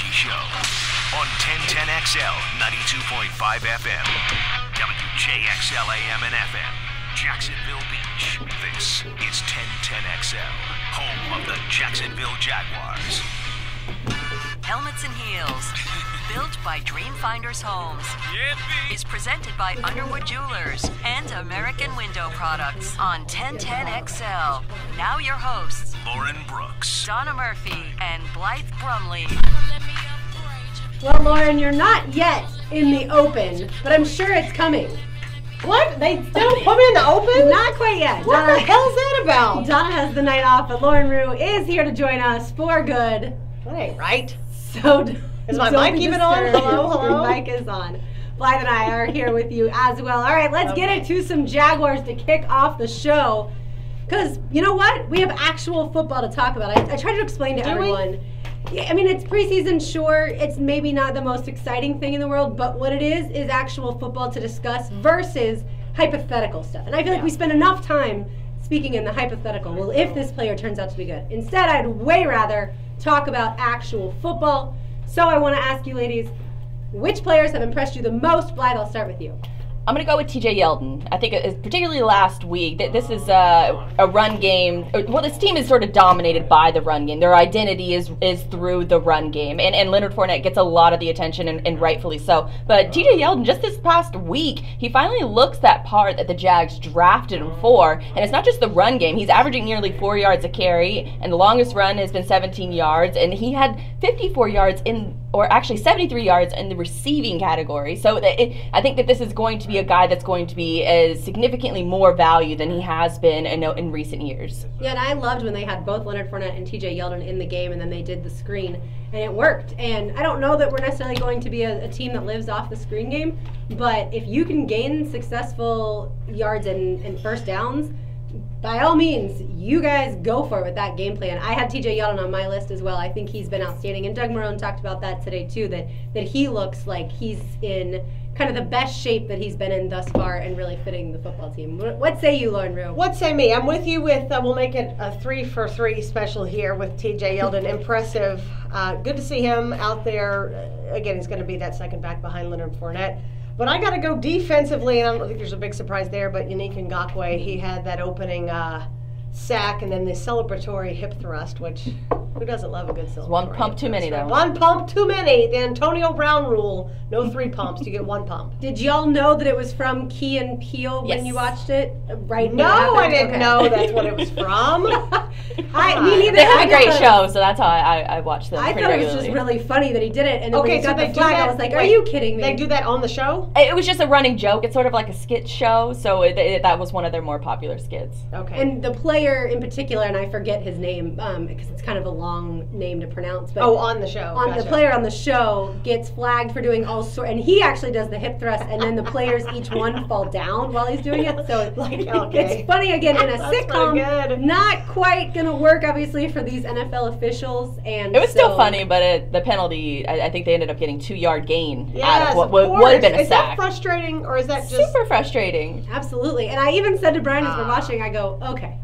Richie Show on 1010XL 92.5 FM, WJXL AM and FM, Jacksonville Beach. This is 1010XL, home of the Jacksonville Jaguars. Helmets and Heels, built by Dreamfinders Homes, is presented by Underwood Jewelers and American Window Products on 1010XL. Now your hosts, Lauren Brooks, Donna Murphy, and Blythe Brumleve. Well, Lauren, you're not yet in the open, but I'm sure it's coming. What? They still put me in the open? Not quite yet. What the hell's that about? Donna has the night off, but Lauren Rue is here to join us for good. That ain't right. So Is my don't mic be even on? disturbed. Hello? Your mic is on. Blythe and I are here with you as well. All right, let's get into some Jaguars to kick off the show. Because, you know what? We have actual football to talk about. I tried to explain to everyone. Yeah, I mean, it's preseason, sure. It's maybe not the most exciting thing in the world, but what it is actual football to discuss versus hypothetical stuff. And I feel like we spend enough time speaking in the hypothetical. Well, if this player turns out to be good. Instead, I'd way rather talk about actual football. So I want to ask you ladies, which players have impressed you the most? Blythe, I'll start with you. I'm going to go with TJ Yeldon. I think, particularly last week, that this is a run game. Well, this team is sort of dominated by the run game. Their identity is through the run game. And Leonard Fournette gets a lot of the attention, and rightfully so. But TJ Yeldon, just this past week, he finally looks that part that the Jags drafted him for. And it's not just the run game. He's averaging nearly 4 yards a carry, and the longest run has been 17 yards. And he had 54 yards or actually 73 yards in the receiving category. So I think that this is going to be a guy that's going to be significantly more value than he has been in recent years. Yeah, and I loved when they had both Leonard Fournette and TJ Yeldon in the game, and then they did the screen, and it worked. And I don't know that we're necessarily going to be a team that lives off the screen game, but if you can gain successful yards and first downs, by all means, you guys go for it with that game plan. I had TJ Yeldon on my list as well. I think he's been outstanding. And Doug Marrone talked about that today, too, that he looks like he's in kind of the best shape that he's been in thus far and really fitting the football team. What say you, Lauren Rue? What say me? I'm with you with, we'll make it a 3-for-3 special here with TJ Yeldon. Impressive. Good to see him out there. Again, he's going to be that second back behind Leonard Fournette. But I got to go defensively, and I don't think there's a big surprise there, but Yannick Ngakoue, he had that opening sack and then the celebratory hip thrust, which who doesn't love a good celebratory? One pump too many, though. One pump too many. The Antonio Brown rule, no 3 pumps, you get 1 pump. Did y'all know that it was from Key and Peele when you watched it? Right? No, I didn't know that's what it was from. Me neither. They have a great show, so that's how I watch them pretty regularly. I thought it was just really funny that he did it, and then when he got the flag, I was like, are wait, you kidding me? They do that on the show? It was just a running joke. It's sort of like a skit show, so that was one of their more popular skits. Okay. And the player in particular, and I forget his name because it's kind of a long name to pronounce. But on the show. Gotcha. The player on the show gets flagged for doing all sorts, and he actually does the hip thrust, and then the players each one fall down while he's doing it. So it's funny again in a sitcom. Not quite gonna work, obviously, for these NFL officials. And it was still funny, but the penalty, I think they ended up getting 2-yard gain out of what would have been a sack. Is that frustrating, or is that just super frustrating? Absolutely. And I even said to Brian as we're watching, I go, okay,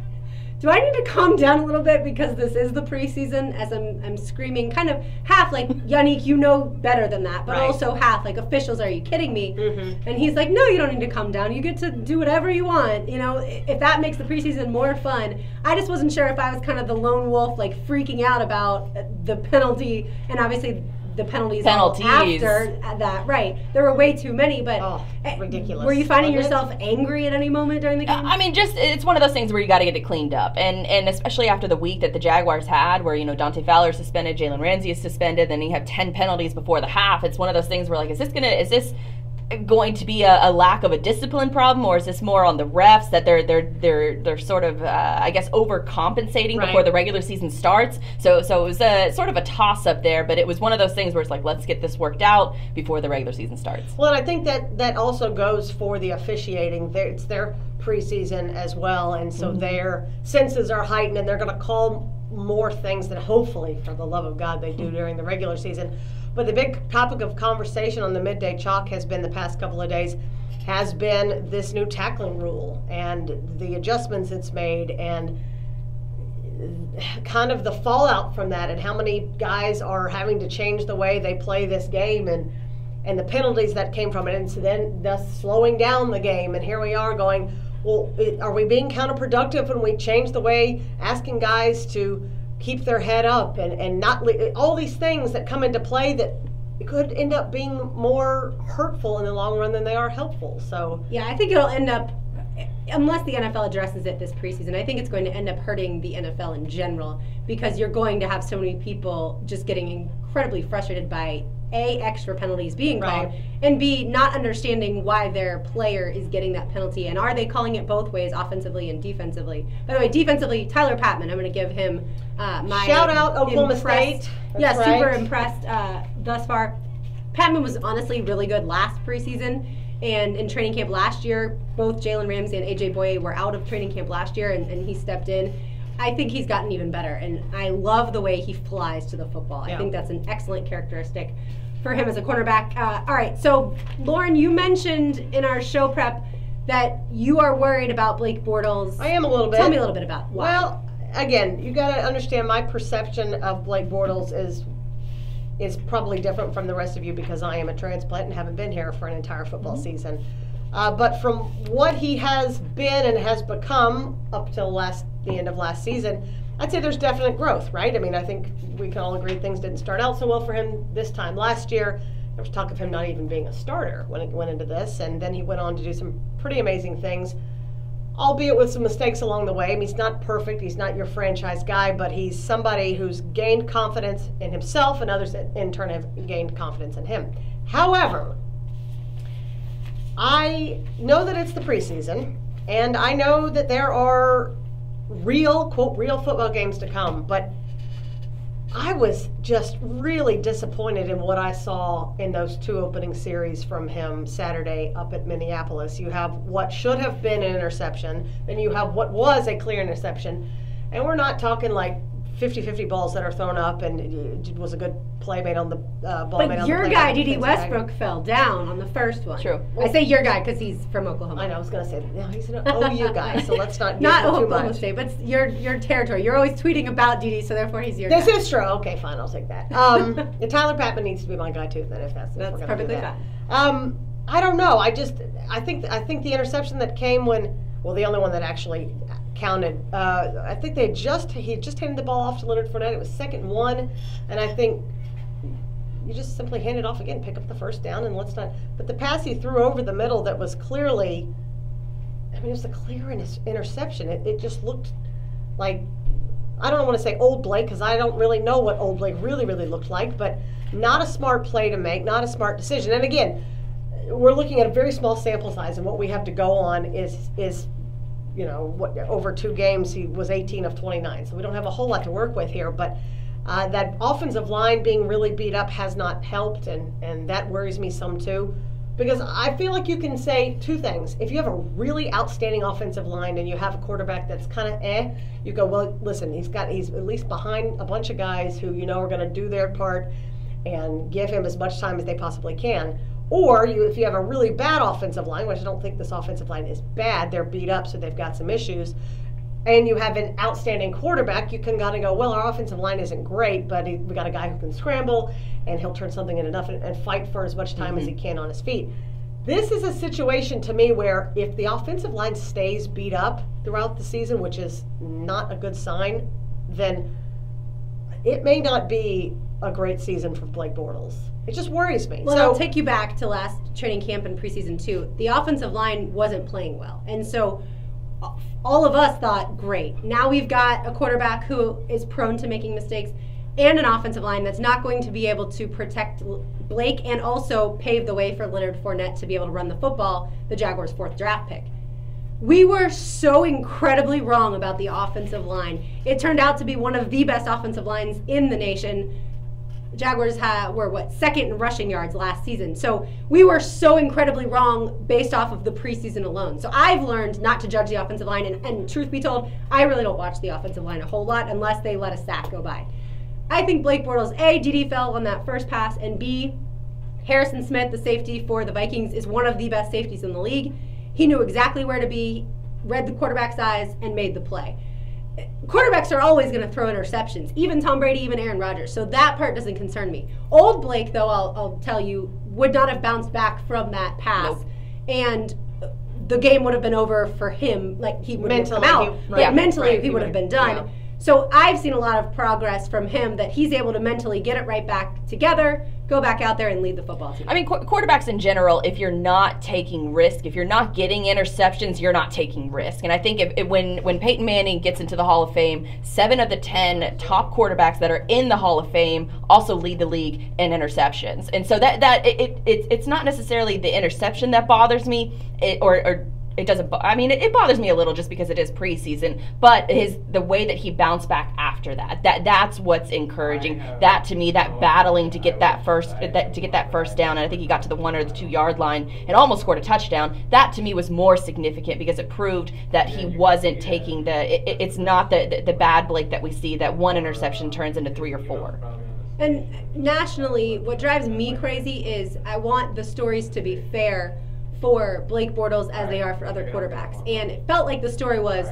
do I need to calm down a little bit because this is the preseason, as I'm screaming kind of half like, Yannick, you know better than that, but also half like, officials, are you kidding me? Mm-hmm. And he's like, no, you don't need to calm down. You get to do whatever you want. You know, if that makes the preseason more fun. I just wasn't sure if I was kind of the lone wolf, like freaking out about the penalty, and obviously the penalties after that, right? There were way too many, but ridiculous. Were you finding yourself angry at any moment during the game? I mean, just it's one of those things where you got to get it cleaned up, and especially after the week that the Jaguars had, where Dante Fowler is suspended, Jalen Ramsey is suspended, then you have 10 penalties before the half. It's one of those things where like, is this going to be a lack of a discipline problem, or is this more on the refs that they're sort of I guess overcompensating before the regular season starts? So it was a sort of a toss up there, but it was one of those things where it's like, let's get this worked out before the regular season starts. Well, and I think that also goes for the officiating. It's their preseason as well, and so their senses are heightened, and they're going to call more things than hopefully, for the love of God, they do during the regular season. But the big topic of conversation on the midday chalk has been the past couple of days has been this new tackling rule and the adjustments it's made. And kind of the fallout from that, and how many guys are having to change the way they play this game, and the penalties that came from it, and so then thus slowing down the game. And here we are going, well, are we being counterproductive when we change the way, asking guys to keep their head up and not all these things that come into play that could end up being more hurtful in the long run than they are helpful. So yeah, I think it'll end up, unless the NFL addresses it this preseason, I think it's going to end up hurting the NFL in general, because you're going to have so many people just getting incredibly frustrated by A, extra penalties being called, and B, not understanding why their player is getting that penalty, and are they calling it both ways, offensively and defensively. By the way, defensively, Tyler Patman, I'm going to give him my shout out Oklahoma State. Yeah, super impressed thus far. Patman was honestly really good last preseason, and in training camp last year, both Jalen Ramsey and AJ Boye were out of training camp last year, and he stepped in. I think he's gotten even better, and I love the way he flies to the football. I think that's an excellent characteristic for him as a cornerback. All right, so Lauren, you mentioned in our show prep that you are worried about Blake Bortles. I am a little bit. Tell me a little bit about why. Well, again, you got to understand my perception of Blake Bortles is probably different from the rest of you, because I am a transplant and haven't been here for an entire football season. But from what he has been and has become up till the end of last season, I'd say there's definite growth, right? I mean, I think we can all agree things didn't start out so well for him this time last year. There was talk of him not even being a starter when it went into this, and then he went on to do some pretty amazing things, albeit with some mistakes along the way. I mean, he's not perfect. He's not your franchise guy, but he's somebody who's gained confidence in himself, and others in turn have gained confidence in him. However, I know that it's the preseason, and I know that there are real, quote, real football games to come, but I was just really disappointed in what I saw in those two opening series from him Saturday up at Minneapolis. You have what should have been an interception, then you have what was a clear interception, and we're not talking like 50-50 balls that are thrown up, and it was a good play made on the ball. But your guy, D.D. Westbrook, fell down on the first one. True. I say your guy because he's from Oklahoma. I know, I was going to say, no, he's an OU guy, so let's not not too Oklahoma much. State, but your territory. You're always tweeting about D.D., so therefore he's your This guy. is true. Okay, fine, I'll take that. Tyler Patman needs to be my guy too, then, if that's That's we're gonna perfectly do that. fine. I don't know. I think the interception that came when, well, the only one that actually counted. I think he had just handed the ball off to Leonard Fournette. It was 2nd and 1, and I think you just simply hand it off again, pick up the first down, and let's not. But the pass he threw over the middle that was clearly, I mean, it was a clear interception. It just looked like, I don't want to say old Blake, because I don't really know what old Blake really looked like, but not a smart play to make, not a smart decision. And again, we're looking at a very small sample size, and what we have to go on is you know, what, over 2 games he was 18 of 29, so we don't have a whole lot to work with here. But that offensive line being really beat up has not helped, and that worries me some too, because I feel like you can say 2 things. If you have a really outstanding offensive line and you have a quarterback that's kind of you go, well, listen, he's at least behind a bunch of guys who you know are going to do their part and give him as much time as they possibly can. Or if you have a really bad offensive line, which I don't think this offensive line is bad, they're beat up, so they've got some issues, and you have an outstanding quarterback, you can kind of go, well, our offensive line isn't great, but we got a guy who can scramble, and he'll turn something into nothing and fight for as much time as he can on his feet. This is a situation to me where if the offensive line stays beat up throughout the season, which is not a good sign, then it may not be a great season for Blake Bortles. It just worries me. Well, I'll take you back to last training camp and preseason too. The offensive line wasn't playing well, and so all of us thought, great. Now we've got a quarterback who is prone to making mistakes, and an offensive line that's not going to be able to protect Blake and also pave the way for Leonard Fournette to be able to run the football, the Jaguars' 4th draft pick. We were so incredibly wrong about the offensive line. It turned out to be one of the best offensive lines in the nation. Jaguars were 2nd in rushing yards last season. So we were so incredibly wrong based off of the preseason alone. So I've learned not to judge the offensive line, and truth be told, I really don't watch the offensive line a whole lot unless they let a sack go by. I think Blake Bortles, A, DD fell on that first pass, and B, Harrison Smith, the safety for the Vikings, is one of the best safeties in the league. He knew exactly where to be, read the quarterback's eyes, and made the play. quarterbacks are always going to throw interceptions, even Tom Brady, even Aaron Rodgers. So that part doesn't concern me. Old Blake, though, I'll tell you, would not have bounced back from that pass. Nope. And the game would have been over for him. Like, he would have come out. Mentally, he would have been done. Yeah. So I've seen a lot of progress from him that he's able to mentally get it right back together, go back out there and lead the football team. I mean, quarterbacks in general, if you're not taking risk, if you're not getting interceptions, you're not taking risk. And I think when Peyton Manning gets into the Hall of Fame, 7 of the 10 top quarterbacks that are in the Hall of Fame also lead the league in interceptions. And so it's not necessarily the interception that bothers me, it doesn't. I mean, it bothers me a little just because it is preseason. But the way that he bounced back after that's what's encouraging. That to me, that battling to get that first down, and I think he got to the 1 or the 2 yard line and almost scored a touchdown. That to me was more significant because it proved that he wasn't taking it's not the bad Blake that we see, that one interception turns into 3 or 4. And nationally, what drives me crazy is I want the stories to be fair for Blake Bortles as they are for other quarterbacks. And it felt like the story was,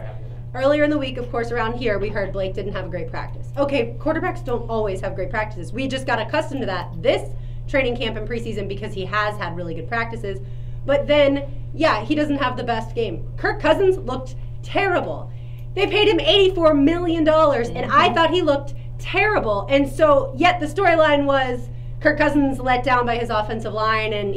earlier in the week, of course, around here, we heard Blake didn't have a great practice. Okay, quarterbacks don't always have great practices. We just got accustomed to that this training camp and preseason because he has had really good practices. But then, yeah, he doesn't have the best game. Kirk Cousins looked terrible. They paid him $84 million, and I thought he looked terrible. And so, yet the storyline was Kirk Cousins let down by his offensive line, and,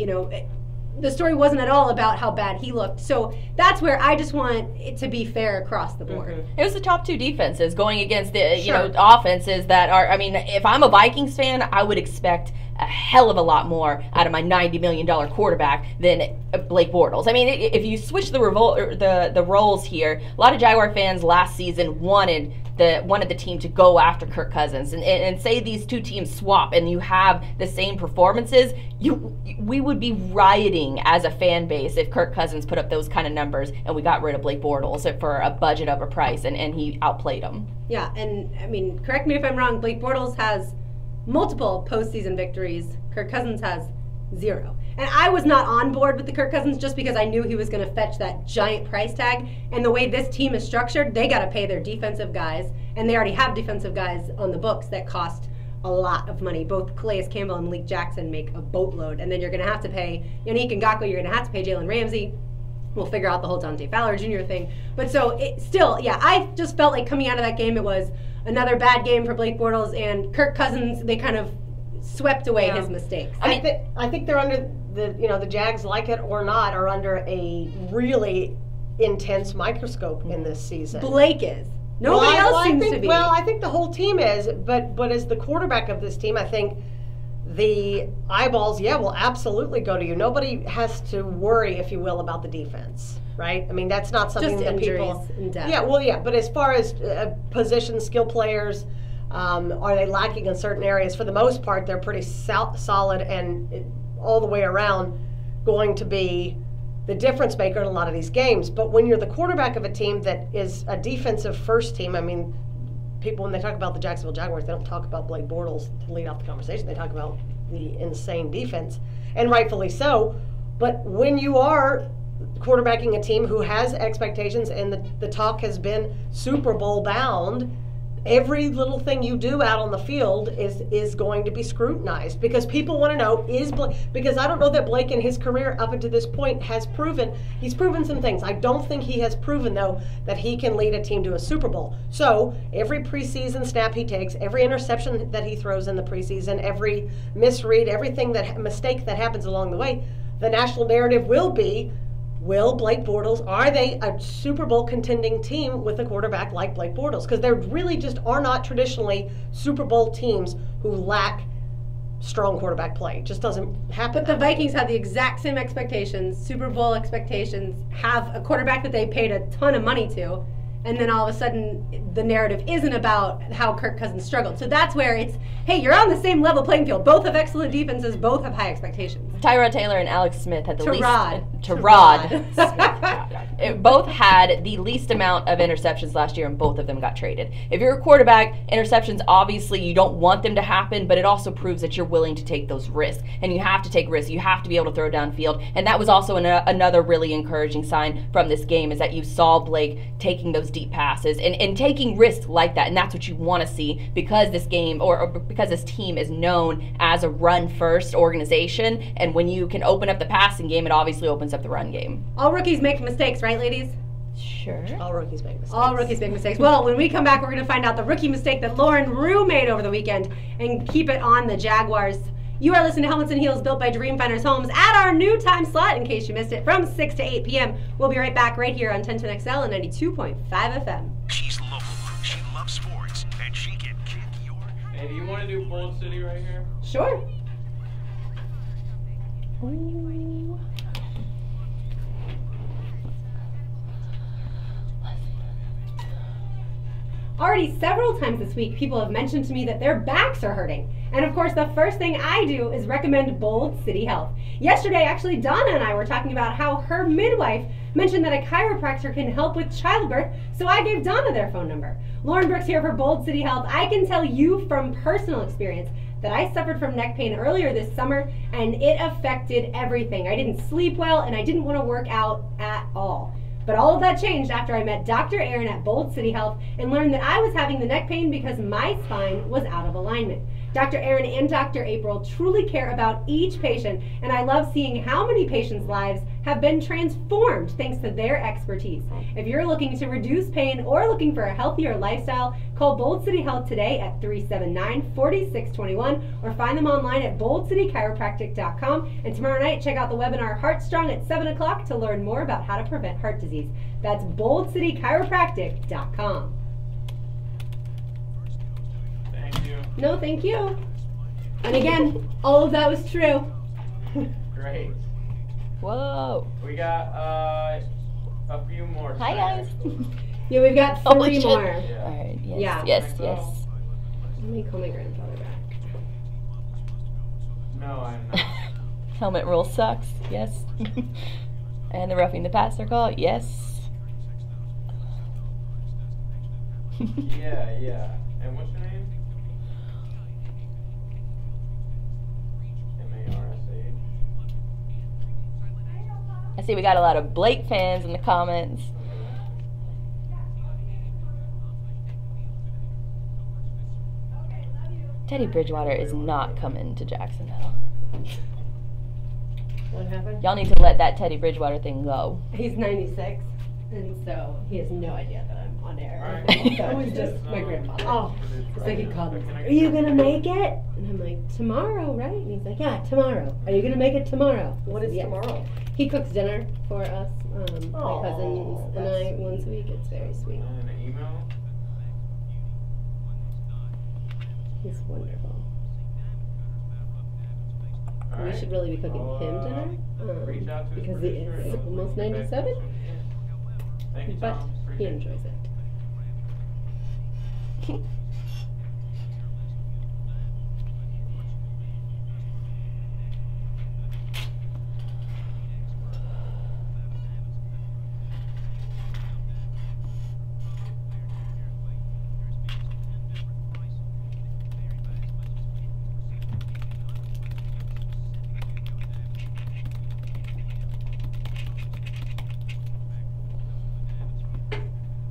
the story wasn't at all about how bad he looked. So that's where I just want it to be fair across the board. Mm-hmm. It was the top 2 defenses going against the offenses that are, I mean, if I'm a Vikings fan, I would expect a hell of a lot more out of my $90 million quarterback than Blake Bortles. I mean, if you switch the roles here, a lot of Jaguar fans last season wanted the team to go after Kirk Cousins, and say these two teams swap and you have the same performances, we would be rioting as a fan base if Kirk Cousins put up those kind of numbers and we got rid of Blake Bortles for a budget of a price, and he outplayed him. Yeah, and I mean, correct me if I'm wrong, Blake Bortles has multiple postseason victories. Kirk Cousins has 0. And I was not on board with the Kirk Cousins just because I knew he was going to fetch that giant price tag. And the way this team is structured, they got to pay their defensive guys. And they already have defensive guys on the books that cost a lot of money. Both Calais Campbell and Malik Jackson make a boatload. And then you're going to have to pay Yannick Ngakoue, you're going to have to pay Jalen Ramsey. We'll figure out the whole Dante Fowler Jr. thing. But so, I just felt like coming out of that game, it was another bad game for Blake Bortles, and Kirk Cousins, they kind of swept away his mistakes. I think they're under the Jags, like it or not, are under a really intense microscope in this season. Blake is. Nobody else seems to be. Well, I think the whole team is, but as the quarterback of this team, I think the eyeballs, will absolutely go to you. Nobody has to worry, if you will, about the defense, right? I mean, that's not something just that people. In depth. But as far as position, skill players, are they lacking in certain areas? For the most part, they're pretty solid and all the way around going to be the difference maker in a lot of these games. But when you're the quarterback of a team that is a defensive first team, I mean, people, when they talk about the Jacksonville Jaguars, they don't talk about Blake Bortles to lead off the conversation. They talk about the insane defense, and rightfully so. But when you are quarterbacking a team who has expectations, and the talk has been Super Bowl bound, every little thing you do out on the field is going to be scrutinized, because people want to know, because I don't know that Blake in his career up until this point he's proven some things. I don't think he has proven, though, that he can lead a team to a Super Bowl. So every preseason snap he takes, every interception that he throws in the preseason, every misread, mistake that happens along the way, the national narrative will be, will Blake Bortles, are they a Super Bowl contending team with a quarterback like Blake Bortles? Because there really just are not traditionally Super Bowl teams who lack strong quarterback play. It just doesn't happen. But the Vikings have the exact same expectations, Super Bowl expectations, have a quarterback that they paid a ton of money to, and then all of a sudden the narrative isn't about how Kirk Cousins struggled. So that's where it's, hey, you're on the same level playing field. Both have excellent defenses, both have high expectations. Tyrod Taylor and Alex Smith had the both had the least amount of interceptions last year, and both of them got traded. If you're a quarterback, interceptions, obviously you don't want them to happen, but it also proves that you're willing to take those risks. And you have to take risks. You have to be able to throw downfield. And that was also another really encouraging sign from this game, is that you saw Blake taking those deep passes and taking risks like that. And that's what you want to see, because this game, or because this team is known as a run-first organization. And when you can open up the passing game, it obviously opens up the run game. All rookies make mistakes, right, ladies? Sure. All rookies make mistakes. All rookies make mistakes. Well, when we come back, we're going to find out the rookie mistake that Lauren Rue made over the weekend and keep it on the Jaguars. You are listening to Helmets and Heels, built by Dreamfinders Homes, at our new time slot, in case you missed it, from 6 to 8 p.m. We'll be right back right here on 1010XL and 92.5 FM. She's local, she loves sports, and she can kick your... Hey, do you want to do Bold City right here? Sure. Ooh. Already several times this week, people have mentioned to me that their backs are hurting. And of course, the first thing I do is recommend Bold City Health. Yesterday, actually, Donna and I were talking about how her midwife mentioned that a chiropractor can help with childbirth, so I gave Donna their phone number. Lauren Brooks here for Bold City Health. I can tell you from personal experience that I suffered from neck pain earlier this summer, and it affected everything. I didn't sleep well, and I didn't want to work out at all. But all of that changed after I met Dr. Aaron at Bold City Health and learned that I was having the neck pain because my spine was out of alignment. Dr. Aaron and Dr. April truly care about each patient, and I love seeing how many patients' lives have been transformed thanks to their expertise. If you're looking to reduce pain or looking for a healthier lifestyle, call Bold City Health today at 379-4621 or find them online at boldcitychiropractic.com. And tomorrow night, check out the webinar Heart Strong at 7 o'clock to learn more about how to prevent heart disease. That's boldcitychiropractic.com. Thank you. No, thank you. And again, all of that was true. Great. Whoa. We got a few more. Hi, guys. Yeah, we've got Holy 3 shit. more. Yeah. All right. Yes. Yeah. Yes. Yes. Let me call my grandfather back. No, I'm not. Helmet rule sucks. Yes. And the roughing the passer call. Yes. Yeah. And what's your name? M-A-R-S-H. I see we got a lot of Blake fans in the comments. Teddy Bridgewater is not coming to Jacksonville. What happened? Y'all need to let that Teddy Bridgewater thing go. He's 96, and so he has no idea that I'm on air. Alright. So it was just my grandfather. Oh, It's like he called me. Are you gonna make it? And I'm like, tomorrow, right? And he's like, yeah, tomorrow. Are you gonna make it tomorrow? what is Yeah. tomorrow? He cooks dinner for us, my Aw, cousins and that's I, once a week. It's very sweet. And an email. He's wonderful. All We right. should really be cooking I'll, him dinner reach out to his because he producer is and almost get back 97, to you. Thank you, but Tom. he Appreciate it. enjoys it.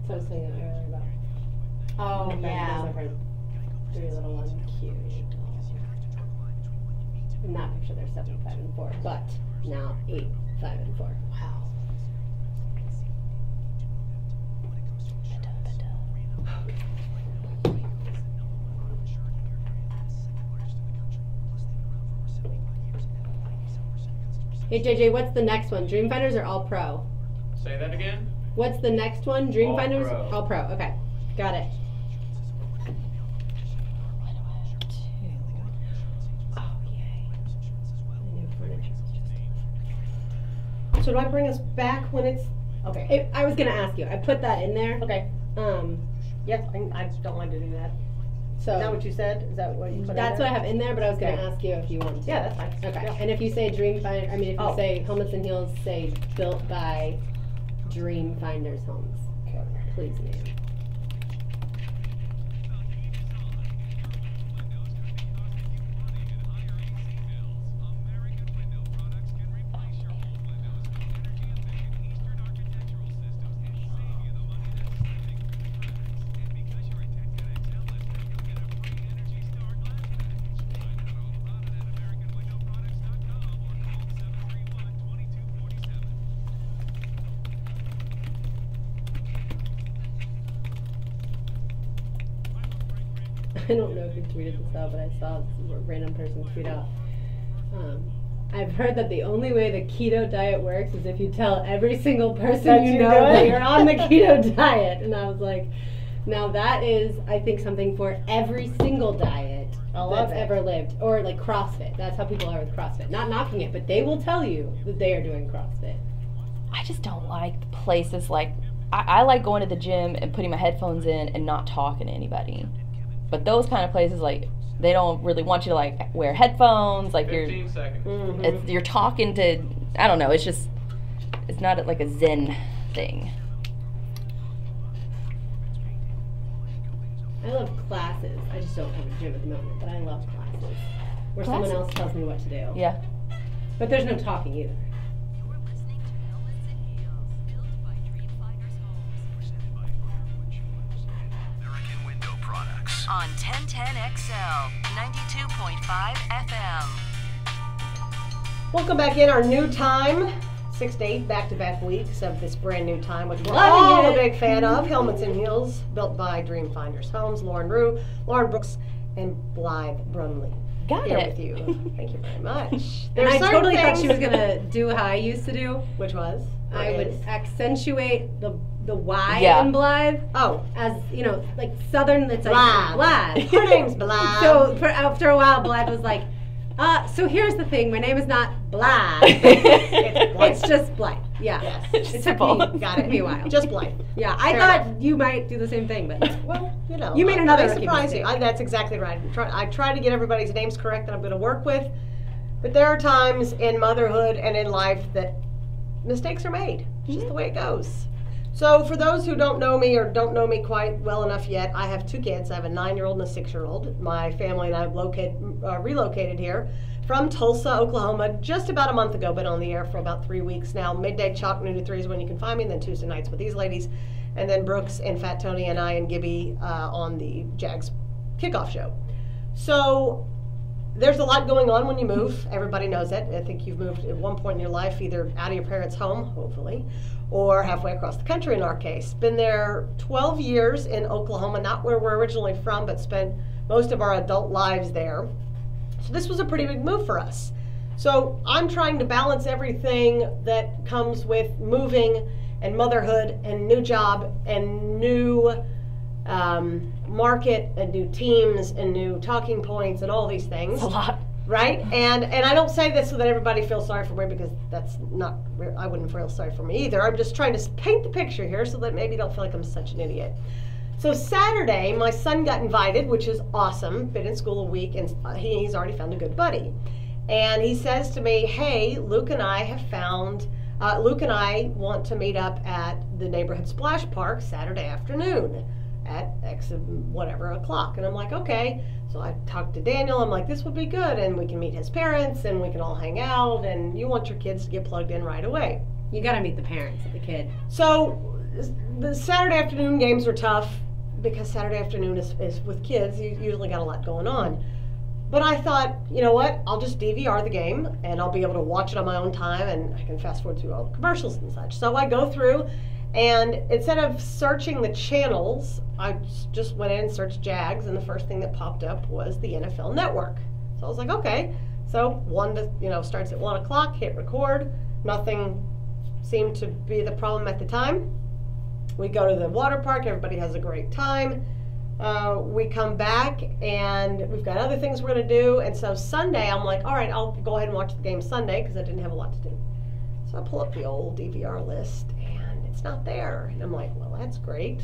So I was saying earlier about. Oh yeah. Three little ones, cute. In that picture, they're 7, 5, and 4, but now 8, 5, and 4. Wow. Hey JJ, what's the next one? Dreamfinders or All Pro? Say that again. What's the next one? Dreamfinders? All Pro. All Pro. Okay, got it. Oh yay! The new furniture is just. So do I bring us back when it's okay? I was gonna ask you. I put that in there. Okay. Um, Yes, I don't mind to do that. So Is that what you said? Is that what you put that's in what I there? have in there, but I was going to Okay. ask you if you want to. Yeah, that's fine. Okay. Yeah. And if you say Dreamfinder, I mean, if you Oh. say Helmets and Heels, say built by Dreamfinders Homes. Okay. Please, name. I don't know who tweeted this out, but I saw a random person tweet out. I've heard that the only way the keto diet works is if you tell every single person That you you know do it? that you're on the keto diet. And I was like, now that is, I think, something for every single diet I love that's it. ever lived. Or like CrossFit. That's how people are with CrossFit. Not knocking it, but they will tell you that they are doing CrossFit. I just don't like places like I like going to the gym and putting my headphones in and not talking to anybody. But those kind of places, like, they don't really want you to like wear headphones. Like 15 seconds. Mhm. you're talking to, I don't know. It's just, it's not like a Zen thing. I love classes. I just don't have a gym at the moment, but I love classes. Where someone Classes? else tells me what to do. Yeah. But there's no talking either. You're listening to Helmets and Heels, built by Dreamfinders Homes. Presented by Underwood Jewelers and American Window Products. On 1010XL, 92.5 FM. Welcome back in our new time. 6 to 8 back-to-back weeks of this brand new time, which we're Loving all a it. big fan of. Helmets and Heels, built by Dreamfinders Homes. Lauren Rue, Lauren Brooks, and Blythe Brumleve. Got Here it. with you. Thank you very much. And There's I certain totally thought she was things- gonna do how I used to do. Which was? I Or would is? accentuate the Y Yeah. in Blythe Oh, as, you know, like Southern. It's like Blythe. Blythe. Your name's Blythe. So after a while, Blythe was like, so here's the thing. My name is not Blythe. It's Blythe. It's just Blythe. Yeah. Yes. It took Simple. me, Got took it. me a while. Just Blythe. Yeah, I Fair thought enough. you might do the same thing, but Well, you know. You made another I rookie surprise you. mistake. That's exactly right. I try to get everybody's names correct that I'm going to work with. But there are times in motherhood and in life that mistakes are made. It's just the way it goes. So for those who don't know me or don't know me quite well enough yet, I have 2 kids. I have a 9-year-old and a 6-year-old. My family and I have relocated here from Tulsa, Oklahoma, just about a month ago. Been on the air for about 3 weeks now. Midday chalk, noon to 3 is when you can find me, and then Tuesday nights with these ladies. And then Brooks and Fat Tony and I and Gibby on the Jags kickoff show. So there's a lot going on when you move. Everybody knows that. I think you've moved at one point in your life either out of your parents' home, hopefully, or halfway across the country in our case. Been there 12 years in Oklahoma, not where we're originally from, but spent most of our adult lives there. So this was a pretty big move for us. So I'm trying to balance everything that comes with moving and motherhood and new job and new market and new teams and new talking points and all these things. It's a lot. Right? And I don't say this so that everybody feels sorry for me, because that's not, I wouldn't feel sorry for me either. I'm just trying to paint the picture here so that maybe you don't feel like I'm such an idiot. So Saturday, my son got invited, which is awesome. Been in school a week, and he's already found a good buddy. And he says to me, hey, Luke and I want to meet up at the neighborhood splash park Saturday afternoon at X of whatever o'clock. And I'm like, okay. So I talked to Daniel. I'm like, this would be good, and we can meet his parents, and we can all hang out, and you want your kids to get plugged in right away. you gotta meet the parents of the kid. So the Saturday afternoon games are tough because Saturday afternoon is with kids. You usually got a lot going on. But I thought, you know what, I'll just DVR the game, and I'll be able to watch it on my own time, and I can fast forward through all the commercials and such. So I go through, and instead of searching the channels, I just went in and searched Jags, and the first thing that popped up was the NFL Network. So I was like, okay. So starts at 1 o'clock, hit record. Nothing seemed to be the problem at the time. We go to the water park, everybody has a great time. We come back, and we've got other things we're going to do. And so Sunday, I'm like, all right, I'll go ahead and watch the game Sunday because I didn't have a lot to do. So I pull up the old DVR list, and it's not there. And I'm like, well, that's great,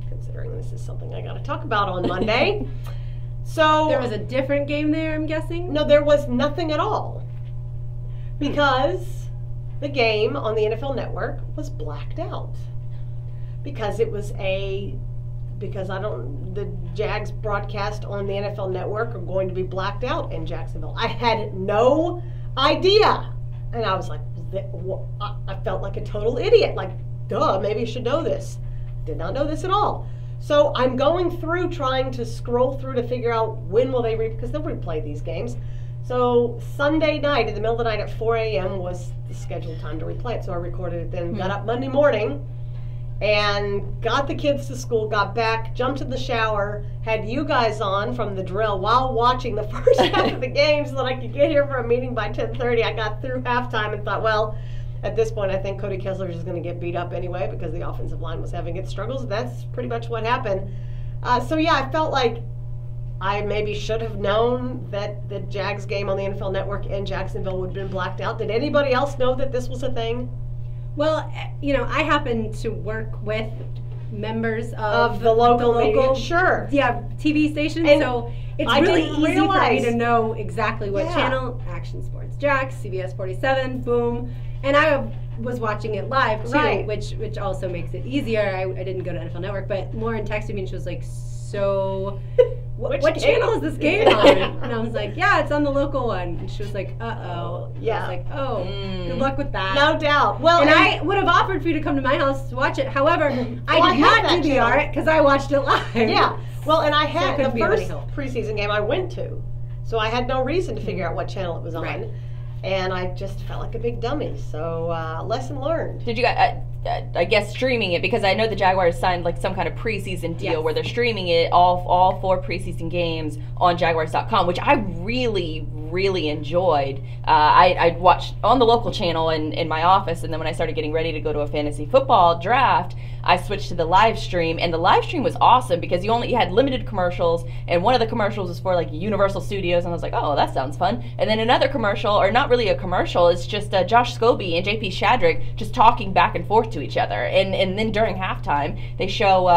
considering this is something I got to talk about on Monday. So There was a different game there, I'm guessing? no, there was nothing at all. Because the game on the NFL Network was blacked out. Because the Jags broadcast on the NFL Network are going to be blacked out in Jacksonville. I had no idea. And I was like, I felt like a total idiot. Like, duh, maybe I should know this. Did not know this at all. So I'm going through trying to scroll through to figure out when will they because they'll replay these games. So Sunday night, in the middle of the night at 4 a.m. was the scheduled time to replay it. So I recorded it then, got up Monday morning, and got the kids to school, got back, jumped in the shower, had you guys on from the drill while watching the first half of the game so that I could get here for a meeting by 10:30. I got through halftime and thought, well, at this point I think Cody Kessler is going to get beat up anyway because the offensive line was having its struggles. That's pretty much what happened. So yeah, I felt like I maybe should have known that the Jags game on the NFL Network in Jacksonville would have been blacked out. Did anybody else know that this was a thing? Well, I happen to work with members of the local media. Sure. Yeah, TV stations. And so it's I really didn't easy for realize- me to know exactly what Yeah. channel. Action Sports Jax, CBS 47, boom. And I was watching it live too, Right. which also makes it easier. I didn't go to NFL Network, but Lauren texted me and she was like, so Which what game? channel is this game on? And I was like, yeah, it's on the local one. And she was like, uh-oh. Yeah. I was like, oh, good luck with that. No doubt. Well, And I would have offered for you to come to my house to watch it. However, I I did had not that DVR channel. it because I watched it live. Yeah. Well, and I So it had couldn't the be of any first help. preseason game I went to, so I had no reason to figure out what channel it was on, Right. and I just felt like a big dummy. So lesson learned. Did you guys, I guess, streaming it? Because I know the Jaguars signed like some kind of preseason deal Yes. where they're streaming it, all 4 preseason games on Jaguars.com, which I really, really enjoyed. I watched on the local channel in my office, and then when I started getting ready to go to a fantasy football draft, I switched to the live stream, and the live stream was awesome because you had limited commercials, and one of the commercials was for like Universal Studios, and I was like, oh, that sounds fun. And then another commercial, or not really a commercial, it's just Josh Scobie and JP Shadrick just talking back and forth to each other. And then during halftime, they show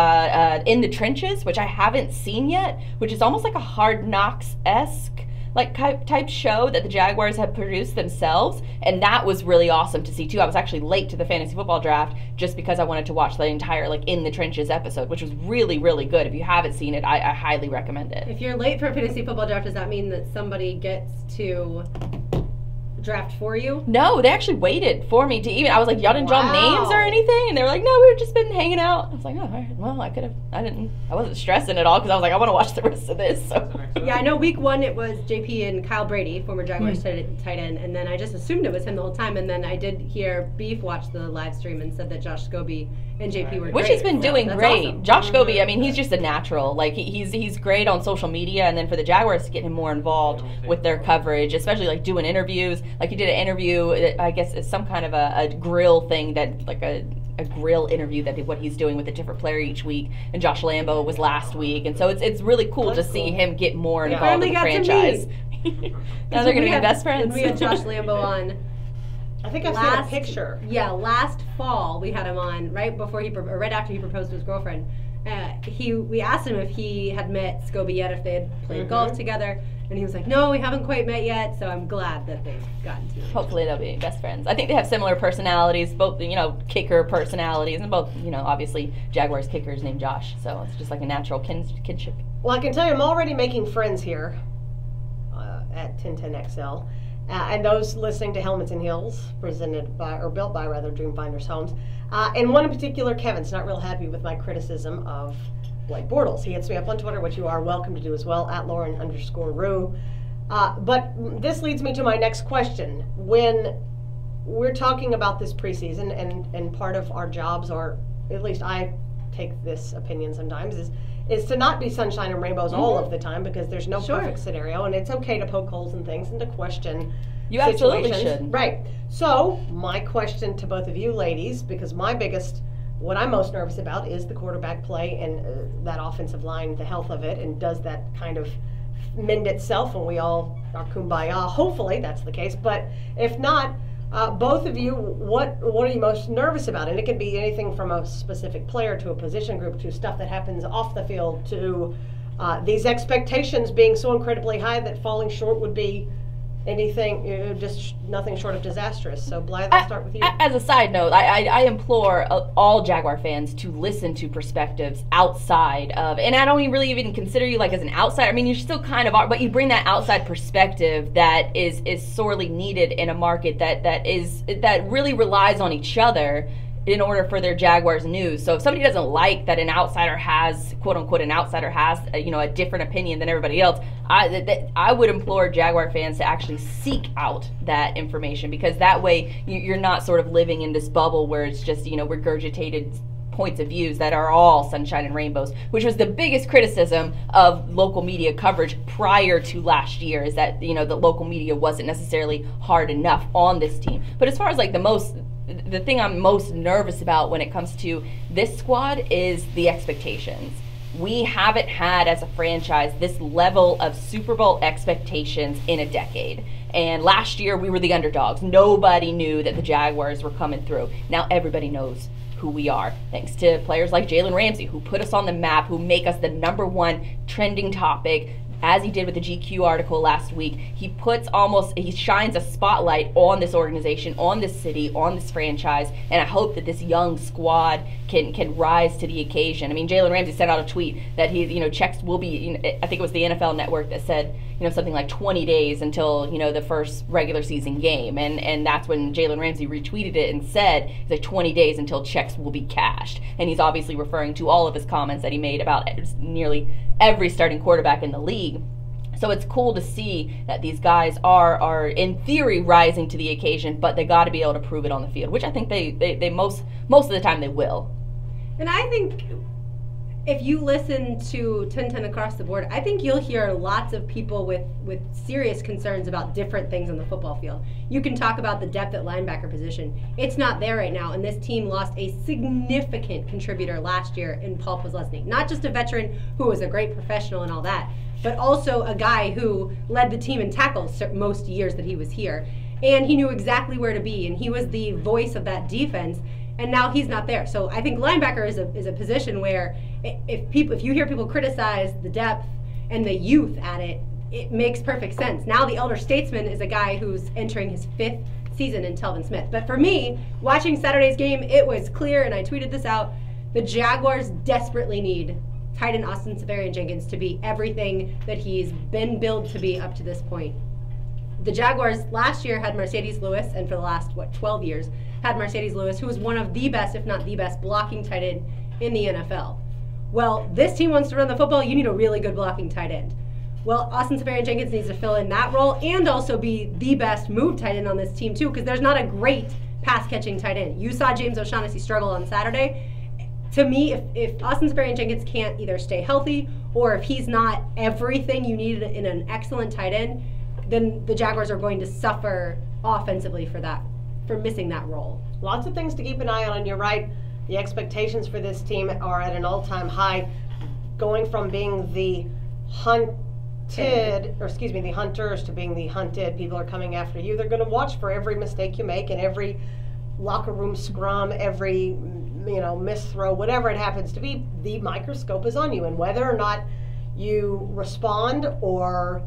In the Trenches, which I haven't seen yet, which is almost like a Hard Knocks-esque like type show that the Jaguars have produced themselves, and that was really awesome to see too. I was actually late to the fantasy football draft just because I wanted to watch the entire like In the Trenches episode, which was really, really good. If you haven't seen it, I highly recommend it. If you're late for a fantasy football draft, does that mean that somebody gets to draft for you? No, they actually waited for me to even. I was like, y'all didn't draw Wow. names or anything, and they were like, no, we've just been hanging out. I was like, oh, all right, well, I wasn't stressing at all because I was like, I want to watch the rest of this. So. Yeah, I know week 1 it was JP and Kyle Brady, former Jaguars tight end, and then I just assumed it was him the whole time, and then I did hear Beef watch the live stream and said that Josh Scobie and JP were Which great. he's been So doing that's great. awesome. Josh Scobie, I mean, he's just a natural. Like he's great on social media, and then for the Jaguars to get him more involved with their coverage, especially like doing interviews. Like he did an interview, I guess it's some kind of a grill thing that like a grill interview that what he's doing with a different player each week. And Josh Lambo was last week, and so it's really cool to see him get more involved in the Finally got to franchise. meet. Now they're going to be had- best friends. When we had Josh Lambo on. I think I've seen a picture. Yeah, last fall we had him on right after he proposed to his girlfriend. We asked him if he had met Scobie yet, if they had played golf together, and he was like, "No, we haven't quite met yet." So I'm glad that they've gotten to know. Hopefully they'll be best friends. I think they have similar personalities, both kicker personalities, and both obviously Jaguars kickers named Josh, so it's just like a natural kinship. Well, I can tell you, I'm already making friends here at 1010XL. And those listening to Helmets and Heels, built by Dreamfinders Homes. And one in particular, Kevin's not real happy with my criticism of Blake Bortles. He hits me up on Twitter, which you are welcome to do as well, at Lauren_Rue. But this leads me to my next question. When we're talking about this preseason, and part of our jobs, or at least I take this opinion sometimes, is to not be sunshine and rainbows all of the time, because there's no perfect scenario, and it's okay to poke holes in things and to question You absolutely situations. should. Right. So my question to both of you ladies, because what I'm most nervous about is the quarterback play and that offensive line, the health of it, and does that kind of mend itself when we all are kumbaya? Hopefully that's the case, but if not, both of you, what are you most nervous about? And it can be anything from a specific player to a position group to stuff that happens off the field to these expectations being so incredibly high that falling short would be anything, just nothing short of disastrous. So Blythe, I'll start with you. As a side note, I implore all Jaguar fans to listen to perspectives outside of, and I don't really even consider you like as an outsider. I mean, you still kind of are, but you bring that outside perspective that is sorely needed in a market that really relies on each other in order for their Jaguars news. So if somebody doesn't like that an outsider has, quote unquote, a different opinion than everybody else, I would implore Jaguar fans to actually seek out that information, because that way you're not sort of living in this bubble where it's just, regurgitated points of views that are all sunshine and rainbows, which was the biggest criticism of local media coverage prior to last year, is that, the local media wasn't necessarily hard enough on this team. But as far as like the thing I'm most nervous about when it comes to this squad is the expectations. We haven't had, as a franchise, this level of Super Bowl expectations in a decade. And last year, we were the underdogs. Nobody knew that the Jaguars were coming through. Now everybody knows who we are, thanks to players like Jalen Ramsey, who put us on the map, who make us the #1 trending topic. As he did with the GQ article last week, he shines a spotlight on this organization, on this city, on this franchise, and I hope that this young squad can rise to the occasion. I mean, Jalen Ramsey sent out a tweet that checks will be, I think it was the NFL Network that said, something like 20 days until, the first regular season game, and that's when Jalen Ramsey retweeted it and said, it's like 20 days until checks will be cashed, and he's obviously referring to all of his comments that he made about nearly every starting quarterback in the league. So it's cool to see that these guys are in theory rising to the occasion, but they got to be able to prove it on the field, which I think they most of the time they will. And I think if you listen to 1010 across the board, I think you'll hear lots of people with serious concerns about different things on the football field. You can talk about the depth at linebacker position. It's not there right now, and this team lost a significant contributor last year in Paul Posluszny. Not just a veteran who was a great professional and all that, but also a guy who led the team in tackles most years that he was here. And he knew exactly where to be, and he was the voice of that defense. And now he's not there. So I think linebacker is a position where if you hear people criticize the depth and the youth at it, it makes perfect sense. Now the elder statesman is a guy who's entering his 5th season in Telvin Smith. But for me, watching Saturday's game, it was clear, and I tweeted this out, the Jaguars desperately need tight end Austin Seferian-Jenkins to be everything that he's been billed to be up to this point. The Jaguars last year had Mercedes Lewis, and for the last, 12 years, had Mercedes Lewis, who was one of the best, if not the best, blocking tight end in the NFL. Well, this team wants to run the football. You need a really good blocking tight end. Well, Austin Seferian-Jenkins needs to fill in that role and also be the best move tight end on this team, too, because there's not a great pass-catching tight end. You saw James O'Shaughnessy struggle on Saturday. To me, if Austin Seferian-Jenkins can't either stay healthy or if he's not everything you need in an excellent tight end, then the Jaguars are going to suffer offensively for missing that role. Lots of things to keep an eye on, and you're right. The expectations for this team are at an all-time high, going from being the the hunters to being the hunted. People are coming after you. They're going to watch for every mistake you make and every locker room scrum, every missed throw, whatever it happens to be. The microscope is on you, and whether or not you respond or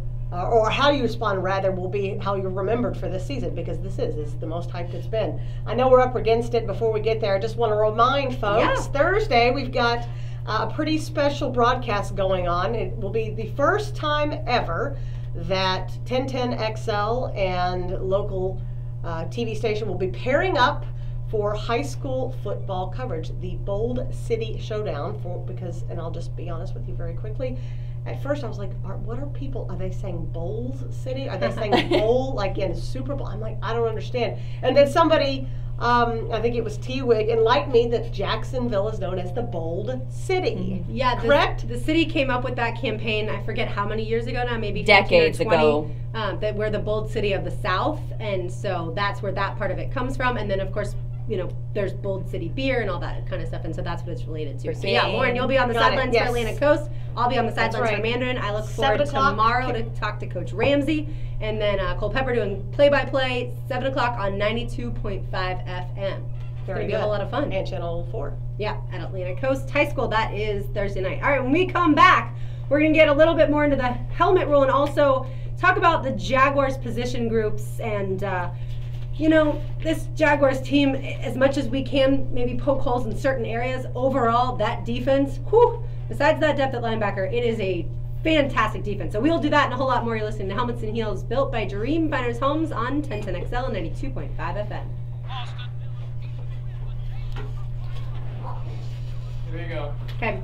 how you respond, rather, will be how you're remembered for this season, because this is the most hyped it's been. I know we're up against it. Before we get there, I just want to remind folks, Thursday we've got a pretty special broadcast going on. It will be the first time ever that 1010XL and local TV station will be pairing up for high school football coverage, the Bold City Showdown, and I'll just be honest with you very quickly. At first I was like, what are people, are they saying Bowls City? Are they saying bowl like in Super Bowl? I'm like, I don't understand. And then somebody, I think it was T-Wig, enlightened me that Jacksonville is known as the Bold City. Yeah, correct? The city came up with that campaign, I forget how many years ago now, maybe decades 15 or 20, ago. That we're the Bold City of the South, and so that's where that part of it comes from. And then, of course, there's Bold City beer and all that kind of stuff, and so that's what it's related to. So yeah, Lauren, you'll be on the sidelines for Atlantic Coast. I'll be on the sidelines for Mandarin. I look forward tomorrow to talk to Coach Ramsey, and then Cole Pepper doing play-by-play, 7 o'clock on 92.5 FM. It's going to be a whole lot of fun. And Channel 4. Yeah, at Atlantic Coast High School. That is Thursday night. All right, when we come back, We're going to get a little bit more into the helmet rule and also talk about the Jaguars position groups and, this Jaguars team, as much as we can maybe poke holes in certain areas, overall, that defense, besides that depth at linebacker, it is a fantastic defense. So we'll do that and a whole lot more. You're listening to Helmets and Heels, built by Dream Finders Homes on 1010XL and 92.5 FM. Here you go. Okay.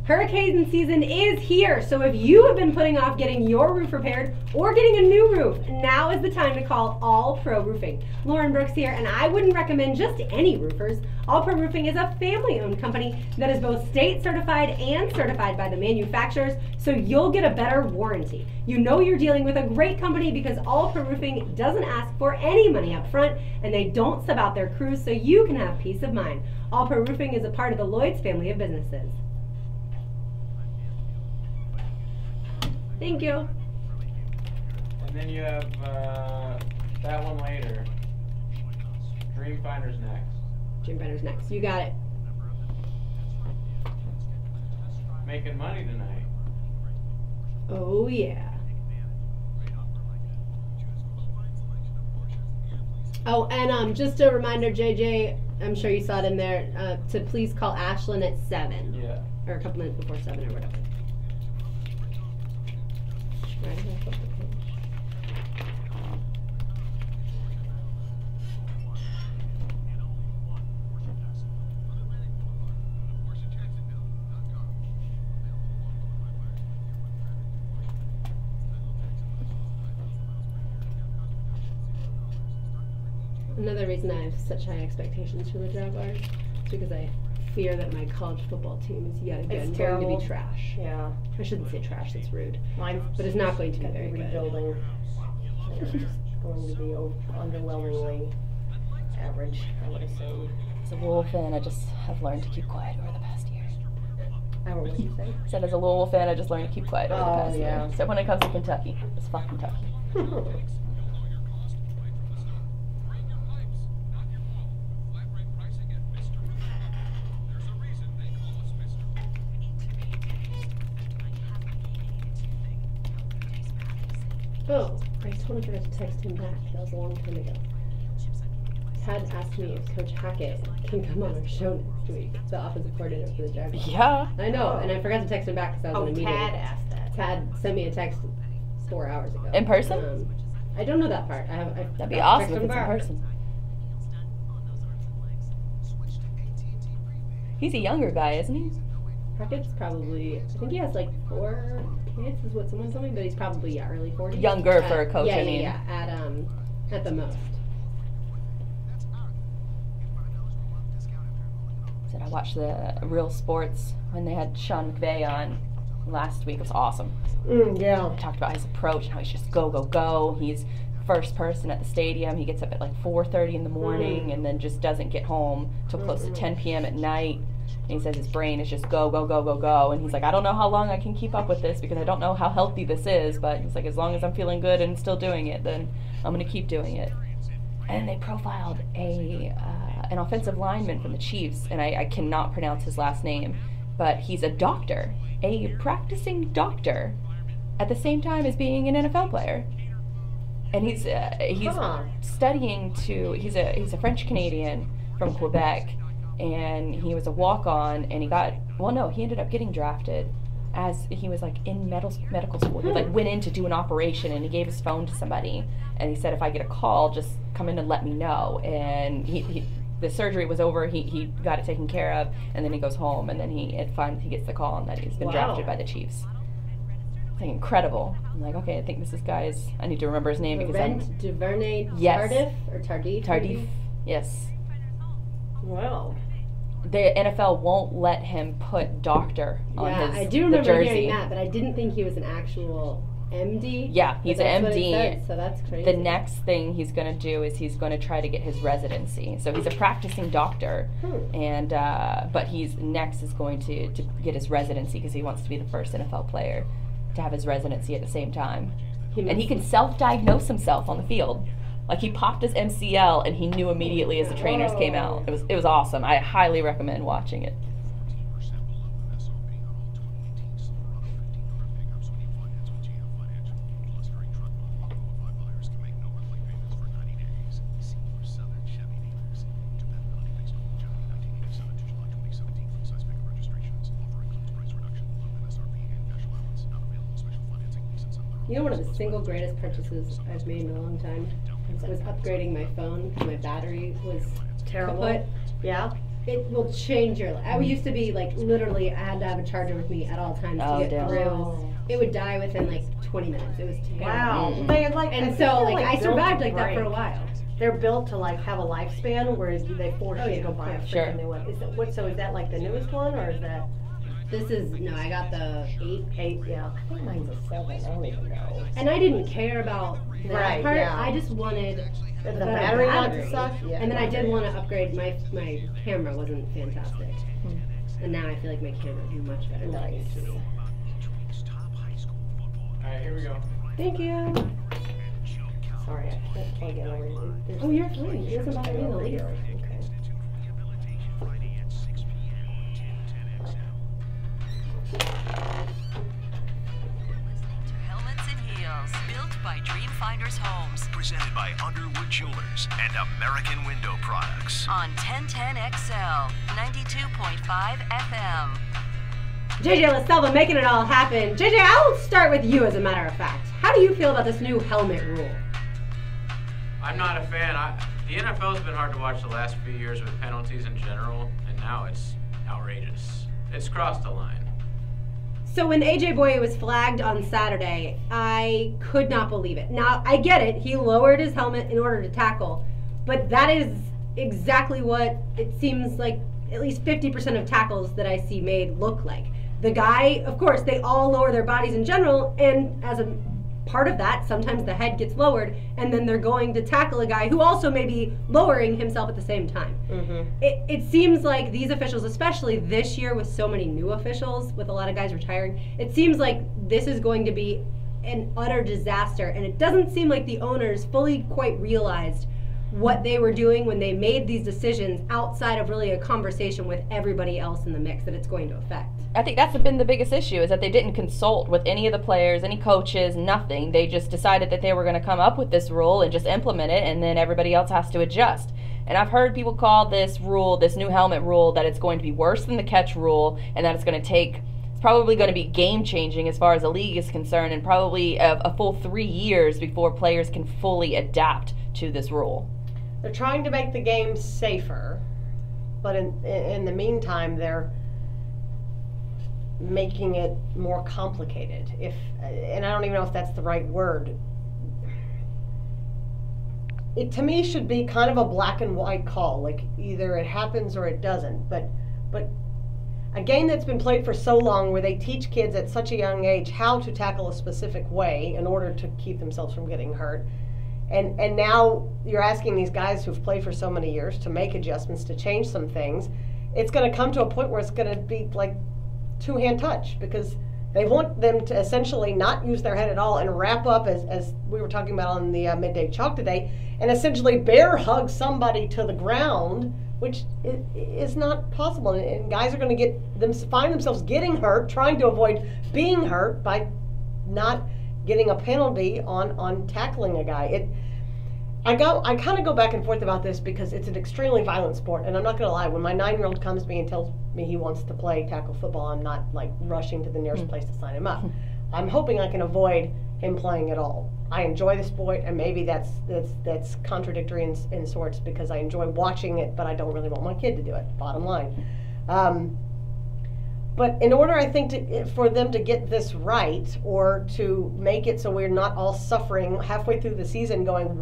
Hurricane season is here, so if you have been putting off getting your roof repaired or getting a new roof, now is the time to call All Pro Roofing. Lauren Brooks here, and I wouldn't recommend just any roofers. All Pro Roofing is a family-owned company that is both state certified and certified by the manufacturers, so you'll get a better warranty. You know you're dealing with a great company because All Pro Roofing doesn't ask for any money up front, and they don't sub out their crews, so you can have peace of mind. All Pro Roofing is a part of the Lloyd's family of businesses. Thank you. And then you have that one later. Dreamfinder's next. Dreamfinder's next. You got it. Making money tonight. Oh, yeah. Oh, and just a reminder, JJ, I'm sure you saw it in there, to please call Ashlyn at 7. Yeah. Or a couple minutes before 7 or whatever. Right, I'll flip the page. Another reason I have such high expectations for the Jaguars is because I fear that my college football team is yet again going to be trash. Yeah. I shouldn't say trash, that's rude. Mine's But it's not going to be very good. rebuilding. They're just going to be underwhelmingly average, I would assume. As a Louisville fan, I just have learned to keep quiet over the past year. What did you say? Said as a Louisville fan, I just learned to keep quiet over the past yeah. year. Except when it comes to Kentucky. It's fuck Kentucky. Oh, I totally forgot to text him back. That was a long time ago. Tad asked me if Coach Hackett can come on our show next week, the offensive coordinator for the Jaguars. Yeah. I know, and I forgot to text him back because I was in a meeting. Tad asked that. Tad sent me a text 4 hours ago. In person? I don't know that part. That'd be awesome if it's in person. He's a younger guy, isn't he? Hackett's probably, I think he has like 4 kids is what someone told me, but he's probably early 40s. Younger for a coach, yeah, I mean. Yeah, at the most. Said I watched the Real Sports when they had Sean McVay on last week. It was awesome. Yeah. They talked about his approach and how he's just go, go, go. He's first person at the stadium. He gets up at like 4:30 in the morning and then just doesn't get home till close to 10 p.m. at night. And he says his brain is just go, go, go, go, go. And he's like, I don't know how long I can keep up with this because I don't know how healthy this is. But he's like, as long as I'm feeling good and still doing it, then I'm going to keep doing it. And they profiled an offensive lineman from the Chiefs, and I cannot pronounce his last name, but he's a doctor, a practicing doctor, at the same time as being an NFL player. And he's studying to. He's a French Canadian from Quebec, and he was a walk-on, and he ended up getting drafted as he was like in medical school. He like went in to do an operation, and he gave his phone to somebody, and he said, if I get a call, just come in and let me know. And the surgery was over, he got it taken care of, and then he goes home, and then he gets the call on that he's been drafted by the Chiefs. It's like incredible. I'm like, okay, I think this guy's, I need to remember his name because Duvernay Yes. Tardif or Tardif? Tardif, yes. Wow. The NFL won't let him put doctor on his I do remember jersey. hearing that, but I didn't think he was an actual MD. Yeah, he's an That's what it MD. said, so that's crazy. The next thing he's going to do is he's going to try to get his residency. So he's a practicing doctor, and but he's next is going to get his residency because he wants to be the first NFL player to have his residency at the same time. And he can self-diagnose himself on the field. Like, he popped his MCL, and he knew immediately as the trainers came out. It was awesome. I highly recommend watching it. You know, one of the single greatest purchases I've made in a long time was upgrading my phone because my battery was Terrible. kaput. Yeah. It will change your life. I used to be like, literally, I had to have a charger with me at all times to get damn. through. It would die within like 20 minutes. It was terrible. Wow. Mm. They're like, And I so, feel like, I built survived to like that for a break. while. They're built to like have a lifespan, whereas they force you to go buy a freaking Sure. new one. So is that like the newest one, or is that This is, no, I got the 8. 8? Yeah. I think mine's a 7. I don't even know. And I didn't care about that Right, part. yeah. I just wanted The a better battery not to suck? Yeah. And then I did want to upgrade. My camera wasn't fantastic. And now I feel like my camera is much better than it used to be. Alright, here we go. Thank you. Sorry, I can't plug in everything. Oh, you're fine. It doesn't bother me in the least. Okay. Helmets and Heels, built by Dreamfinders Homes Presented by Underwood Jewelers and American Window Products. on 1010XL, 92.5 FM. JJ LaSelva making it all happen. JJ, I'll start with you as a matter of fact. How do you feel about this new helmet rule? I'm not a fan. The NFL's been hard to watch the last few years with penalties in general, and now it's outrageous. It's crossed the line. So when AJ Boye was flagged on Saturday, I could not believe it. Now, I get it. He lowered his helmet in order to tackle. But that is exactly what it seems like at least 50% of tackles that I see made look like. The guy, of course, they all lower their bodies in general, and as a part of that, sometimes the head gets lowered, and then they're going to tackle a guy who also may be lowering himself at the same time. Mm-hmm. It seems like these officials, especially this year with so many new officials, with a lot of guys retiring, it seems like this is going to be an utter disaster, and it doesn't seem like the owners fully quite realized what they were doing when they made these decisions outside of really a conversation with everybody else in the mix that it's going to affect. I think that's been the biggest issue, is that they didn't consult with any of the players, any coaches, nothing. They just decided that they were going to come up with this rule and just implement it, and then everybody else has to adjust. And I've heard people call this rule, this new helmet rule, that it's going to be worse than the catch rule, and that it's probably going to be game-changing as far as the league is concerned, and probably a full 3 years before players can fully adapt to this rule. They're trying to make the game safer, but in the meantime, they're making it more complicated. And I don't even know if that's the right word. It to me should be kind of a black and white call, like either it happens or it doesn't. But a game that's been played for so long, where they teach kids at such a young age how to tackle a specific way in order to keep themselves from getting hurt. And now you're asking these guys who've played for so many years to make adjustments, to change some things. It's going to come to a point where it's going to be like two-hand touch, because they want them to essentially not use their head at all and wrap up, as we were talking about on the Midday Chalk today, and essentially bear hug somebody to the ground, which is not possible. And guys are going to find themselves getting hurt, trying to avoid being hurt by not getting a penalty on tackling a guy. I kind of go back and forth about this because it's an extremely violent sport, and I'm not going to lie. When my 9-year-old comes to me and tells me he wants to play tackle football, I'm not like rushing to the nearest place to sign him up. I'm hoping I can avoid him playing at all. I enjoy the sport, and maybe that's contradictory in sorts, because I enjoy watching it, but I don't really want my kid to do it. Bottom line. But in order, I think, for them to get this right, or to make it so we're not all suffering halfway through the season going,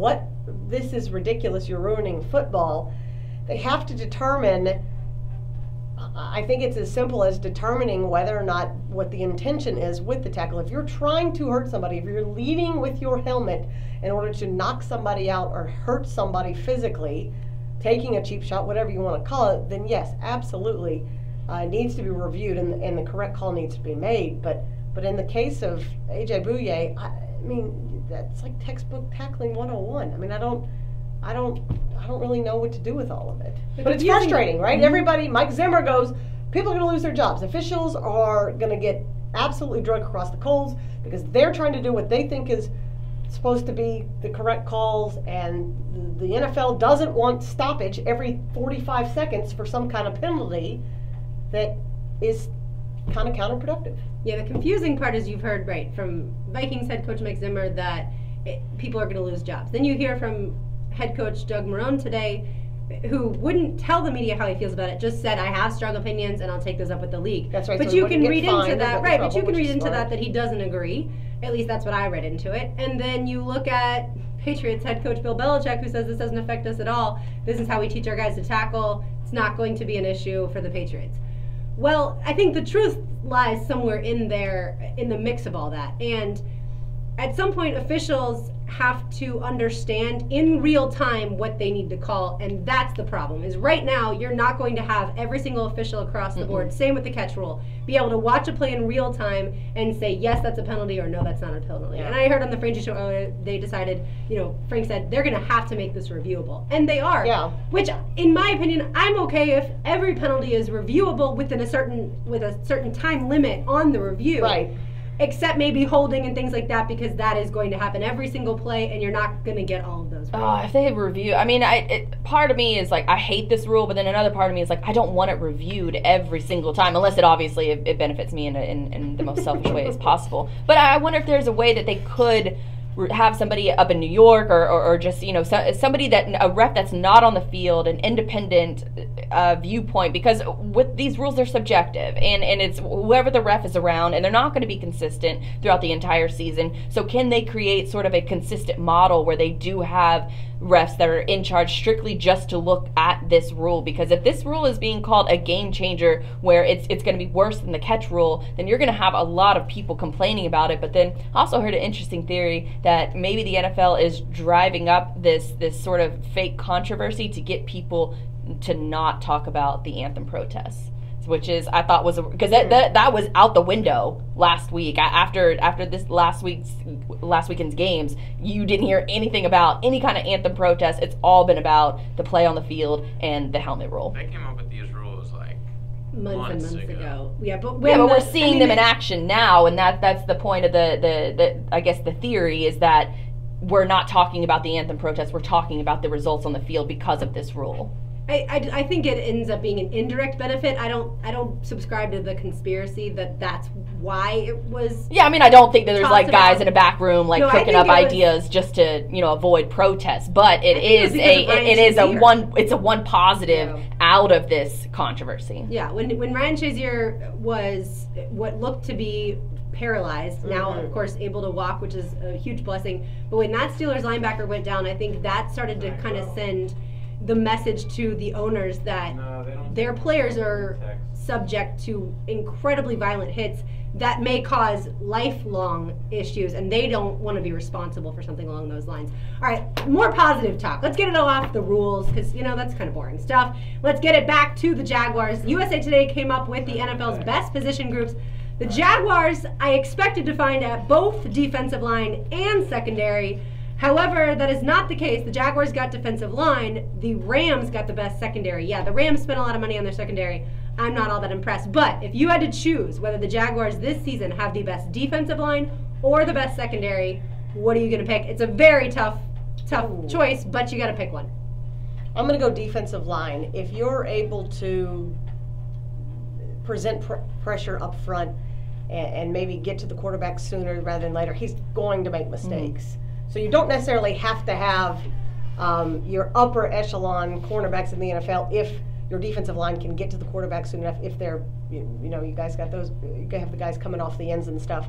this is ridiculous, you're ruining football, they have to determine, I think it's as simple as determining whether or not what the intention is with the tackle. If you're trying to hurt somebody, if you're leading with your helmet in order to knock somebody out or hurt somebody physically, taking a cheap shot, whatever you want to call it, then yes, absolutely. Needs to be reviewed, and the correct call needs to be made. But in the case of AJ Bouye, I mean, that's like textbook tackling 101. I mean, I don't really know what to do with all of it. But it's frustrating, right? Mm-hmm. Everybody, Mike Zimmer goes, people are going to lose their jobs. Officials are going to get absolutely drug across the coals because they're trying to do what they think is supposed to be the correct calls, and the NFL doesn't want stoppage every 45 seconds for some kind of penalty that is kind of counterproductive. Yeah, the confusing part is you've heard, right, from Vikings head coach Mike Zimmer that people are going to lose jobs. Then you hear from head coach Doug Marrone today, who wouldn't tell the media how he feels about it, just said, I have strong opinions and I'll take those up with the league. That's right. But so you can read into that, right, trouble, but you can read into that he doesn't agree. At least that's what I read into it. And then you look at Patriots head coach Bill Belichick, who says this doesn't affect us at all. This is how we teach our guys to tackle. It's not going to be an issue for the Patriots. Well, I think the truth lies somewhere in there, in the mix of all that. And at some point, officials have to understand in real time what they need to call, and that's the problem. Is right now, you're not going to have every single official across the board, same with the catch rule, be able to watch a play in real time and say, yes, that's a penalty, or no, that's not a penalty. Yeah. And I heard on the Frangie show earlier, they decided, Frank said, they're going to have to make this reviewable. And they are. Yeah. Which, in my opinion, I'm okay if every penalty is reviewable with a certain time limit on the review. Right. Except maybe holding and things like that, because that is going to happen every single play, and you're not going to get all of those. If they review, I mean, part of me is like, I hate this rule, but then another part of me is like, I don't want it reviewed every single time, unless it obviously it benefits me in the most selfish way as possible. But I wonder if there's a way that they could have somebody up in New York or just, somebody a ref that's not on the field, an independent viewpoint, because with these rules, they're subjective, and it's whoever the ref is around, and they're not going to be consistent throughout the entire season. So can they create sort of a consistent model where they do have refs that are in charge strictly just to look at this rule? Because if this rule is being called a game changer where it's going to be worse than the catch rule, then you're going to have a lot of people complaining about it. But then I also heard an interesting theory that maybe the NFL is driving up this sort of fake controversy to get people to not talk about the anthem protests, which is, I thought was, because that was out the window last week. After this last weekend's games, you didn't hear anything about any kind of anthem protest. It's all been about the play on the field and the helmet rule. They came up with these rules like months ago. Yeah, but we're seeing them in action now, and that's the point of the I guess the theory is that we're not talking about the anthem protest. We're talking about the results on the field because of this rule. I think it ends up being an indirect benefit. I don't subscribe to the conspiracy that's why it was. Yeah, I mean, I don't think that there's like guys in a back room cooking up ideas just to avoid protests. But it's a one positive out of this controversy. Yeah, when Ryan Shazier was what looked to be paralyzed, now of course able to walk, which is a huge blessing. But when that Steelers linebacker went down, I think that started to kind of send the message to the owners that their players are subject to incredibly violent hits that may cause lifelong issues, and they don't want to be responsible for something along those lines. All right, more positive talk. Let's get it all off the rules, because that's kind of boring stuff. Let's get it back to the Jaguars. USA Today came up with the NFL's best position groups. The Jaguars, I expected to find at both defensive line and secondary. However, that is not the case. The Jaguars got defensive line. The Rams got the best secondary. Yeah, the Rams spent a lot of money on their secondary. I'm not all that impressed. But if you had to choose whether the Jaguars this season have the best defensive line or the best secondary, what are you going to pick? It's a very tough choice, but you got to pick one. I'm going to go defensive line. If you're able to present pressure up front and maybe get to the quarterback sooner rather than later, he's going to make mistakes. So you don't necessarily have to have your upper echelon cornerbacks in the NFL if your defensive line can get to the quarterback soon enough. If they're, you guys got those, you have the guys coming off the ends and stuff.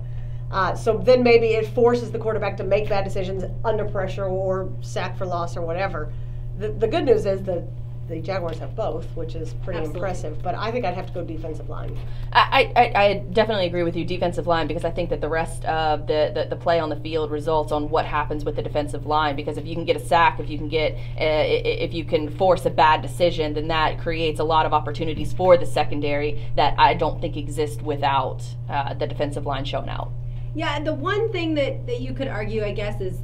So then maybe it forces the quarterback to make bad decisions under pressure or sack for loss or whatever. The good news is that the Jaguars have both, which is pretty impressive. But I think I'd have to go defensive line. I definitely agree with you, defensive line, because I think that the rest of the play on the field results on what happens with the defensive line. Because if you can get a sack, if you can force a bad decision, then that creates a lot of opportunities for the secondary that I don't think exist without the defensive line showing out. Yeah, the one thing that you could argue, I guess, is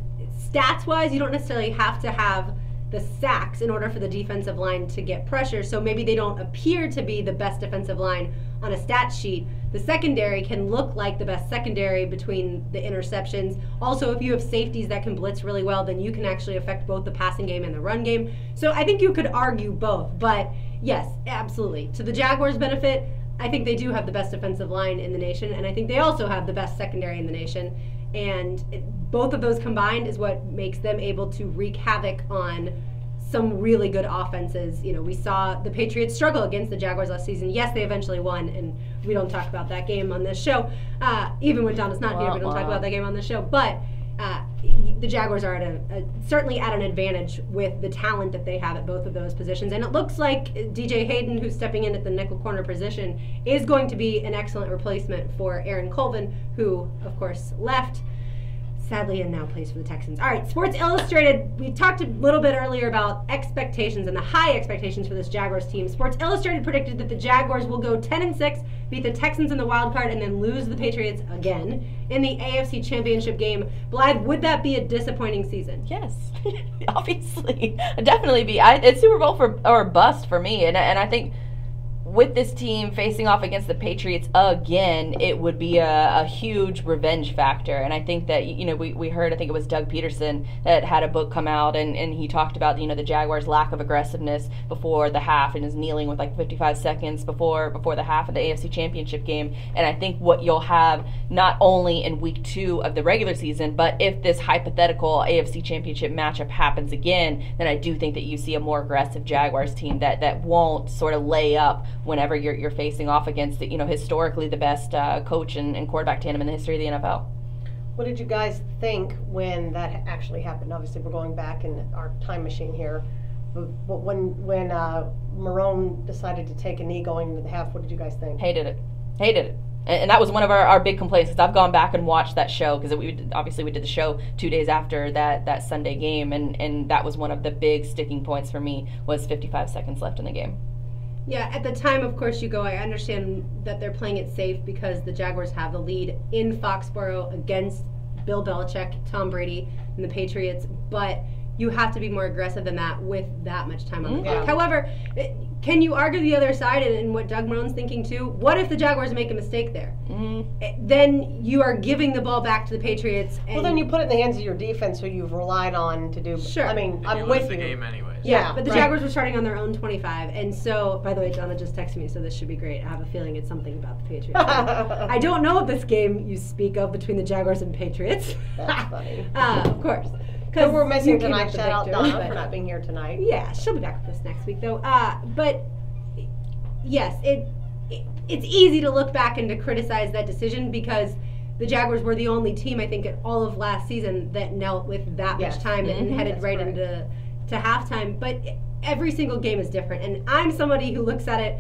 stats-wise, you don't necessarily have to have the sacks in order for the defensive line to get pressure. So maybe they don't appear to be the best defensive line on a stat sheet. The secondary can look like the best secondary between the interceptions. Also, if you have safeties that can blitz really well, then you can actually affect both the passing game and the run game. So I think you could argue both. But yes, absolutely. To the Jaguars' benefit, I think they do have the best defensive line in the nation, and I think they also have the best secondary in the nation. And both of those combined is what makes them able to wreak havoc on some really good offenses. You know, we saw the Patriots struggle against the Jaguars last season. Yes, they eventually won, and we don't talk about that game on this show. Even when Donna's not here, we don't talk about that game on this show. But the Jaguars are certainly at an advantage with the talent that they have at both of those positions. And it looks like DJ Hayden, who's stepping in at the nickel corner position, is going to be an excellent replacement for Aaron Colvin, who, of course, left sadly and now plays for the Texans. All right, Sports Illustrated, we talked a little bit earlier about expectations and the high expectations for this Jaguars team. Sports Illustrated predicted that the Jaguars will go 10-6, beat the Texans in the wild card, and then lose the Patriots again in the AFC Championship game. Blythe, would that be a disappointing season? Yes, obviously. It'd definitely be. It's Super Bowl or bust for me, and I think with this team facing off against the Patriots again, it would be a huge revenge factor. And I think that, you know, we heard, I think it was Doug Peterson that had a book come out, and he talked about, you know, the Jaguars' lack of aggressiveness before the half, and is kneeling with like 55 seconds before the half of the AFC Championship game. And I think what you'll have not only in week 2 of the regular season, but if this hypothetical AFC Championship matchup happens again, then I do think that you see a more aggressive Jaguars team that won't sort of lay up whenever you're facing off against, you know, historically the best coach and quarterback tandem in the history of the NFL. What did you guys think when that actually happened? Obviously, we're going back in our time machine here. But when Marrone decided to take a knee going into the half, what did you guys think? Hated it. And that was one of our big complaints, because I've gone back and watched that show, because we did the show 2 days after that Sunday game, and that was one of the big sticking points for me, was 55 seconds left in the game. Yeah, at the time, of course, I understand that they're playing it safe because the Jaguars have the lead in Foxborough against Bill Belichick, Tom Brady, and the Patriots, but you have to be more aggressive than that with that much time on the clock. However, can you argue the other side and what Doug Marone's thinking too? What if the Jaguars make a mistake there? Then you are giving the ball back to the Patriots. And then you put it in the hands of your defense, who you've relied on to do. Sure. I mean, and I'm you lose with the you. game anyways. Yeah, but the Jaguars were starting on their own 25. And so, by the way, Donna just texted me, so this should be great. I have a feeling it's something about the Patriots. I don't know this game you speak of between the Jaguars and Patriots. That's funny. Of course. Because we're missing tonight. Shout out victor, Donna for not being here tonight. Yeah, she'll be back with us next week, though. But yes, it's easy to look back and to criticize that decision, because the Jaguars were the only team, I think, at all of last season that knelt with that much time and headed right into halftime. But every single game is different, and I'm somebody who looks at it.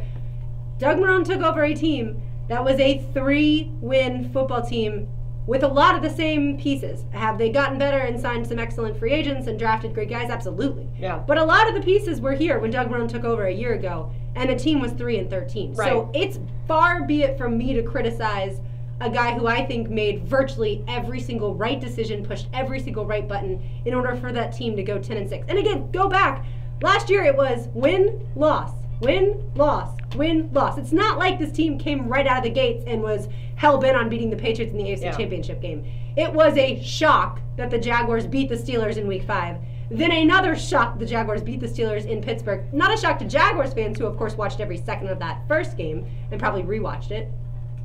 Doug Marrone took over a team that was a 3-win football team with a lot of the same pieces. Have they gotten better and signed some excellent free agents and drafted great guys? Absolutely. Yeah. But a lot of the pieces were here when Doug Marrone took over a year ago, and the team was 3-13. Right. So it's far be it from me to criticize a guy who I think made virtually every single right decision, pushed every single right button in order for that team to go 10-6. And again, go back. Last year it was win, loss, win, loss, win, loss. It's not like this team came right out of the gates and was hell-bent on beating the Patriots in the AFC Championship game. It was a shock that the Jaguars beat the Steelers in Week 5. Then another shock, the Jaguars beat the Steelers in Pittsburgh. Not a shock to Jaguars fans, who of course watched every second of that first game and probably rewatched it,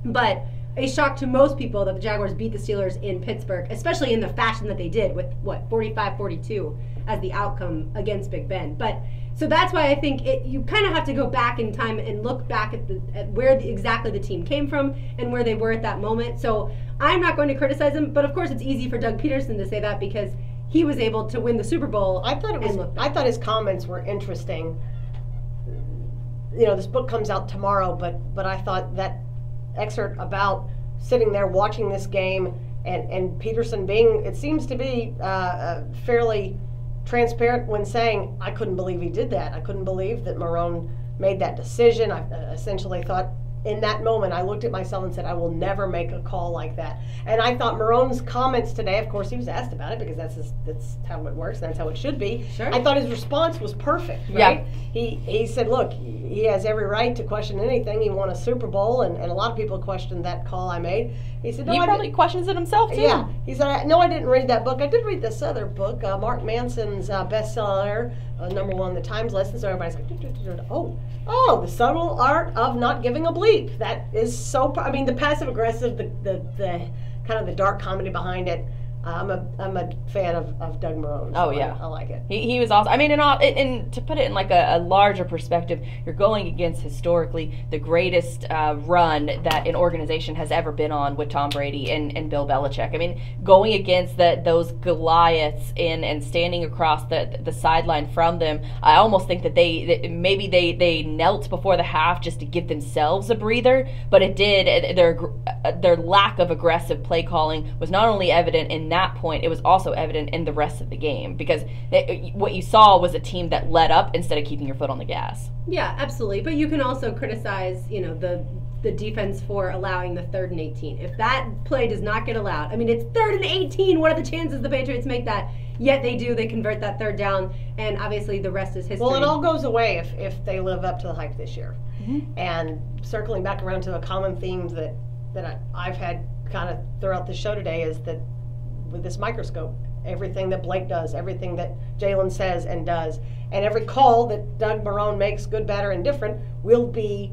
but a shock to most people that the Jaguars beat the Steelers in Pittsburgh, especially in the fashion that they did, with 45-42 as the outcome against Big Ben. But so that's why I think you kind of have to go back in time and look back at where exactly the team came from and where they were at that moment. So I'm not going to criticize them, but of course it's easy for Doug Peterson to say that because he was able to win the Super Bowl. I thought his comments were interesting. You know, this book comes out tomorrow, but I thought that excerpt about sitting there watching this game and Peterson being, it seems to be fairly transparent when saying, I couldn't believe he did that. I couldn't believe that Marrone made that decision. I essentially thought in that moment, I looked at myself and said, I will never make a call like that. And I thought Marone's comments today, of course, he was asked about it because that's how it works, and that's how it should be. Sure. I thought his response was perfect, right? Yeah. He said, look, he has every right to question anything. He won a Super Bowl, and a lot of people questioned that call I made. He said, no, he probably questions it himself, too. Yeah. He said, no, I didn't read that book. I did read this other book, Mark Manson's bestseller, #1 in the Times list. And so everybody's like, oh, the subtle art of not giving a bleep. That is so, I mean, the passive aggressive, the kind of the dark comedy behind it. I'm a fan of Doug Marrone. So yeah. I like it. He was awesome. I mean, and to put it in like a larger perspective, you're going against historically the greatest run that an organization has ever been on with Tom Brady and Bill Belichick. I mean, going against those Goliaths and standing across the sideline from them, I almost think that they knelt before the half just to give themselves a breather, but it did. Their lack of aggressive play calling was not only evident in that point, it was also evident in the rest of the game because what you saw was a team that let up instead of keeping your foot on the gas. Yeah, absolutely. But you can also criticize, the defense for allowing the 3rd and 18. If that play does not get allowed, I mean, it's 3rd and 18. What are the chances the Patriots make that? Yet they do. They convert that 3rd down, and obviously the rest is history. Well, it all goes away if they live up to the hype this year. Mm-hmm. And circling back around to a common theme that I've had kind of throughout the show today is that with this microscope, everything that Blake does, everything that Jalen says and does, and every call that Doug Marrone makes, good, bad, or indifferent, will be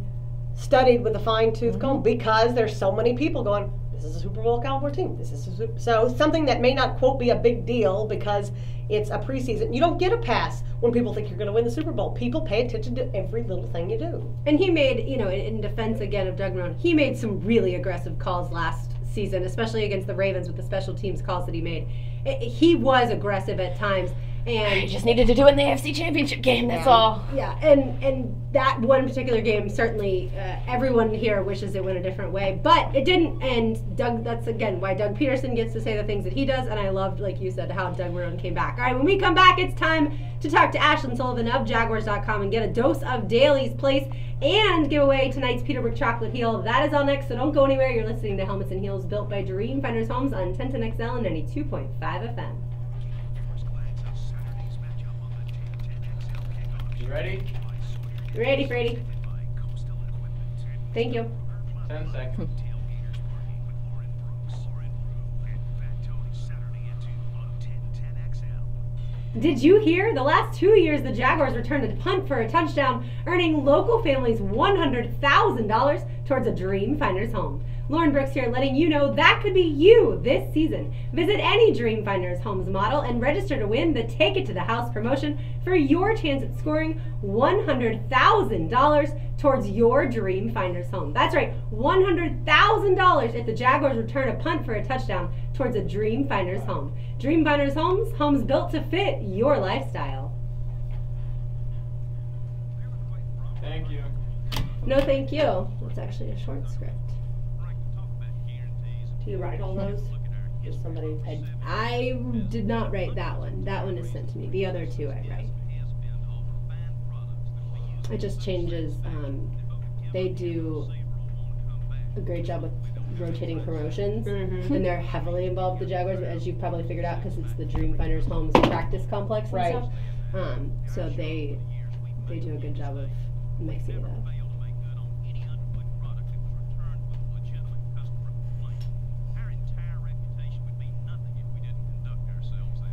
studied with a fine-tooth comb because there's so many people going, this is a Super Bowl caliber team. This is so something that may not, quote, be a big deal because it's a preseason. You don't get a pass when people think you're going to win the Super Bowl. People pay attention to every little thing you do. And he made, in defense again of Doug Marrone, he made some really aggressive calls last season, especially against the Ravens with the special teams calls that he made. He was aggressive at times, and he just needed to do it in the AFC Championship game. That's all. Yeah, and that one particular game, certainly everyone here wishes it went a different way, but it didn't. And Doug, that's again why Doug Peterson gets to say the things that he does, and I loved, like you said, how Doug Marrone came back. All right, when we come back, it's time to talk to Ashlyn Sullivan of Jaguars.com and get a dose of Daly's Place and give away tonight's Peterbrook Chocolate Heel. That is all next, so don't go anywhere. You're listening to Helmets and Heels, built by Dream Finders Homes on 1010XL and 92.5 FM. You ready? Ready, Frady. Thank you. 10 seconds. Did you hear? The last 2 years, the Jaguars returned a punt for a touchdown, earning local families $100,000 towards a Dream Finders home. Lauren Brooks here, letting you know that could be you this season. Visit any Dream Finders Homes model and register to win the Take It to the House promotion for your chance at scoring $100,000 towards your Dream Finders home. That's right, $100,000 if the Jaguars return a punt for a touchdown towards a Dream Finders home. Dream Finders Homes, homes built to fit your lifestyle. Thank you. No, thank you. That's actually a short script. Do you write all those? Just somebody. I did not write that one. That one is sent to me. The other two I write. It just changes. They do a great job with rotating promotions, and they're heavily involved with the Jaguars, as you've probably figured out, because it's the Dream Finders Homes practice complex and stuff. So they do a good job of mixing it up.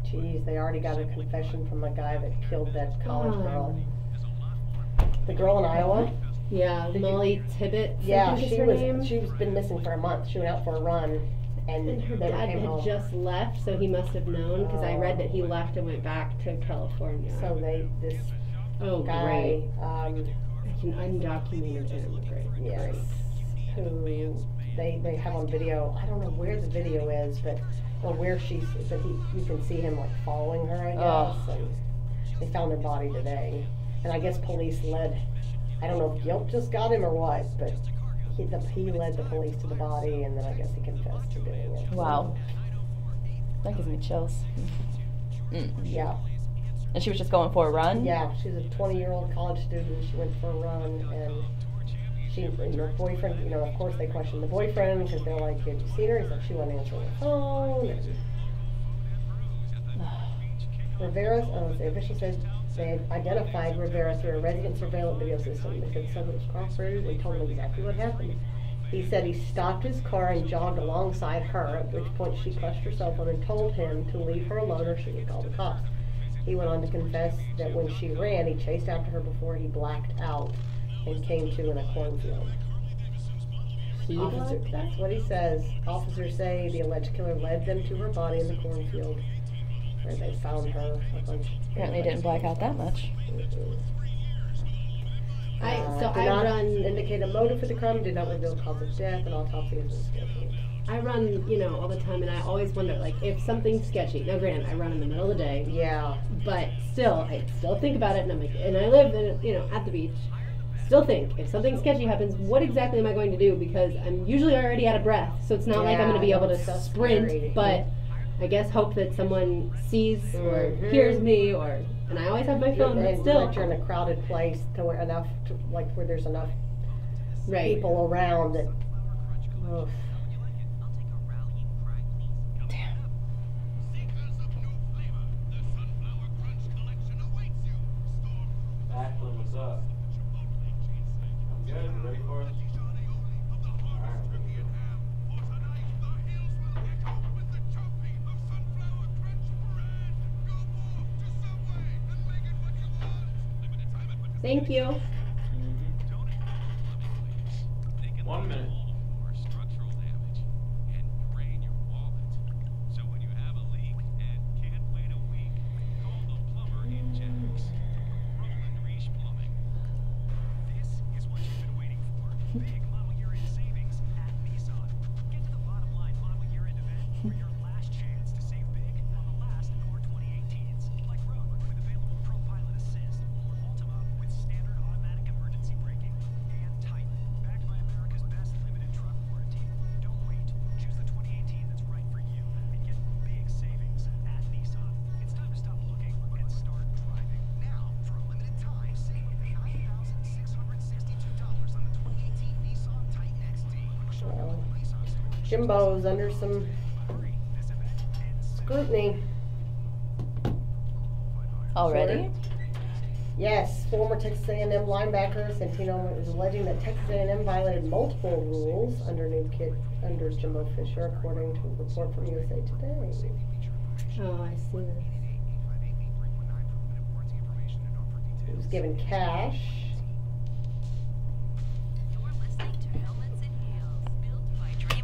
Jeez, they already got a confession from a guy that killed that college girl. The girl in Iowa? Yeah, Molly Tibbetts. Yeah, she's been missing for a month. She went out for a run, and her dad had just left, so he must have known, because I read that he left and went back to California. So this guy, great. An undocumented immigrant. Yes. Who they have on video. I don't know where the video is, but you can see him like following her, I guess. And they found her body today, and I guess police led. I don't know if guilt just got him or what, but he led the police to the body, and then I guess he confessed to doing it. Wow. That gives me chills. Yeah. And she was just going for a run? Yeah, she's a 20-year-old college student. She went for a run, and and her boyfriend, you know, of course they questioned the boyfriend because they're like, "Have you seen her?" He's like, "She wasn't answering the phone." And Rivera, the official said they had identified Rivera through a resident surveillance video system. They said someone was cooperated and told him exactly what happened. He said he stopped his car and jogged alongside her, at which point she clutched her cell phone and told him to leave her alone or she would call the cops. He went on to confess that when she ran, he chased after her before he blacked out and came to in a cornfield. That's what he says. Officers say the alleged killer led them to her body in the cornfield, where they found her a bunch. Apparently didn't black out that much. I did not indicate a motive for the crime, did not reveal cause of death, and autopsy is scheduled. I run, you know, all the time, and I always wonder, like, if something's sketchy. Now, granted, I run in the middle of the day. Yeah. But still, I still think about it, and I'm like, and I live, in, you know, at the beach. Still think, if something sketchy happens, what exactly am I going to do? Because I'm usually already out of breath, so it's not like I'm going to be able to sprint, scary. But I guess hope that someone sees or hears me, or, and I always have my phone, but still. You're in a crowded place to where enough, to, like, where there's enough people around that. Ugh. Ashlyn, what's up? I'm good. You ready for it? Alright, pretty good. Thank you. 1 minute. Jimbo's under some scrutiny. Already? Yes, former Texas A&M linebacker Santino is alleging that Texas A&M violated multiple rules under Jimbo Fisher, according to a report from USA Today. Oh, I see. He was given cash.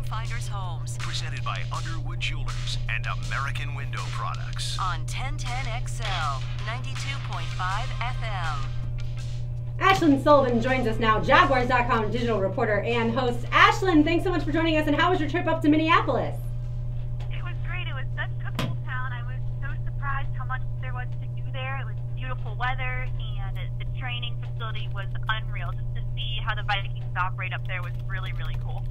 Finders Homes. Presented by Underwood Jewelers and American Window Products. On 1010XL, 92.5 FM. Ashlyn Sullivan joins us now, Jaguars.com digital reporter and host. Ashlyn, thanks so much for joining us, and how was your trip up to Minneapolis? It was great. It was such a cool town. I was so surprised how much there was to do there. It was beautiful weather, and the training facility was unreal. Just to see how the Vikings operate up there was really, really cool.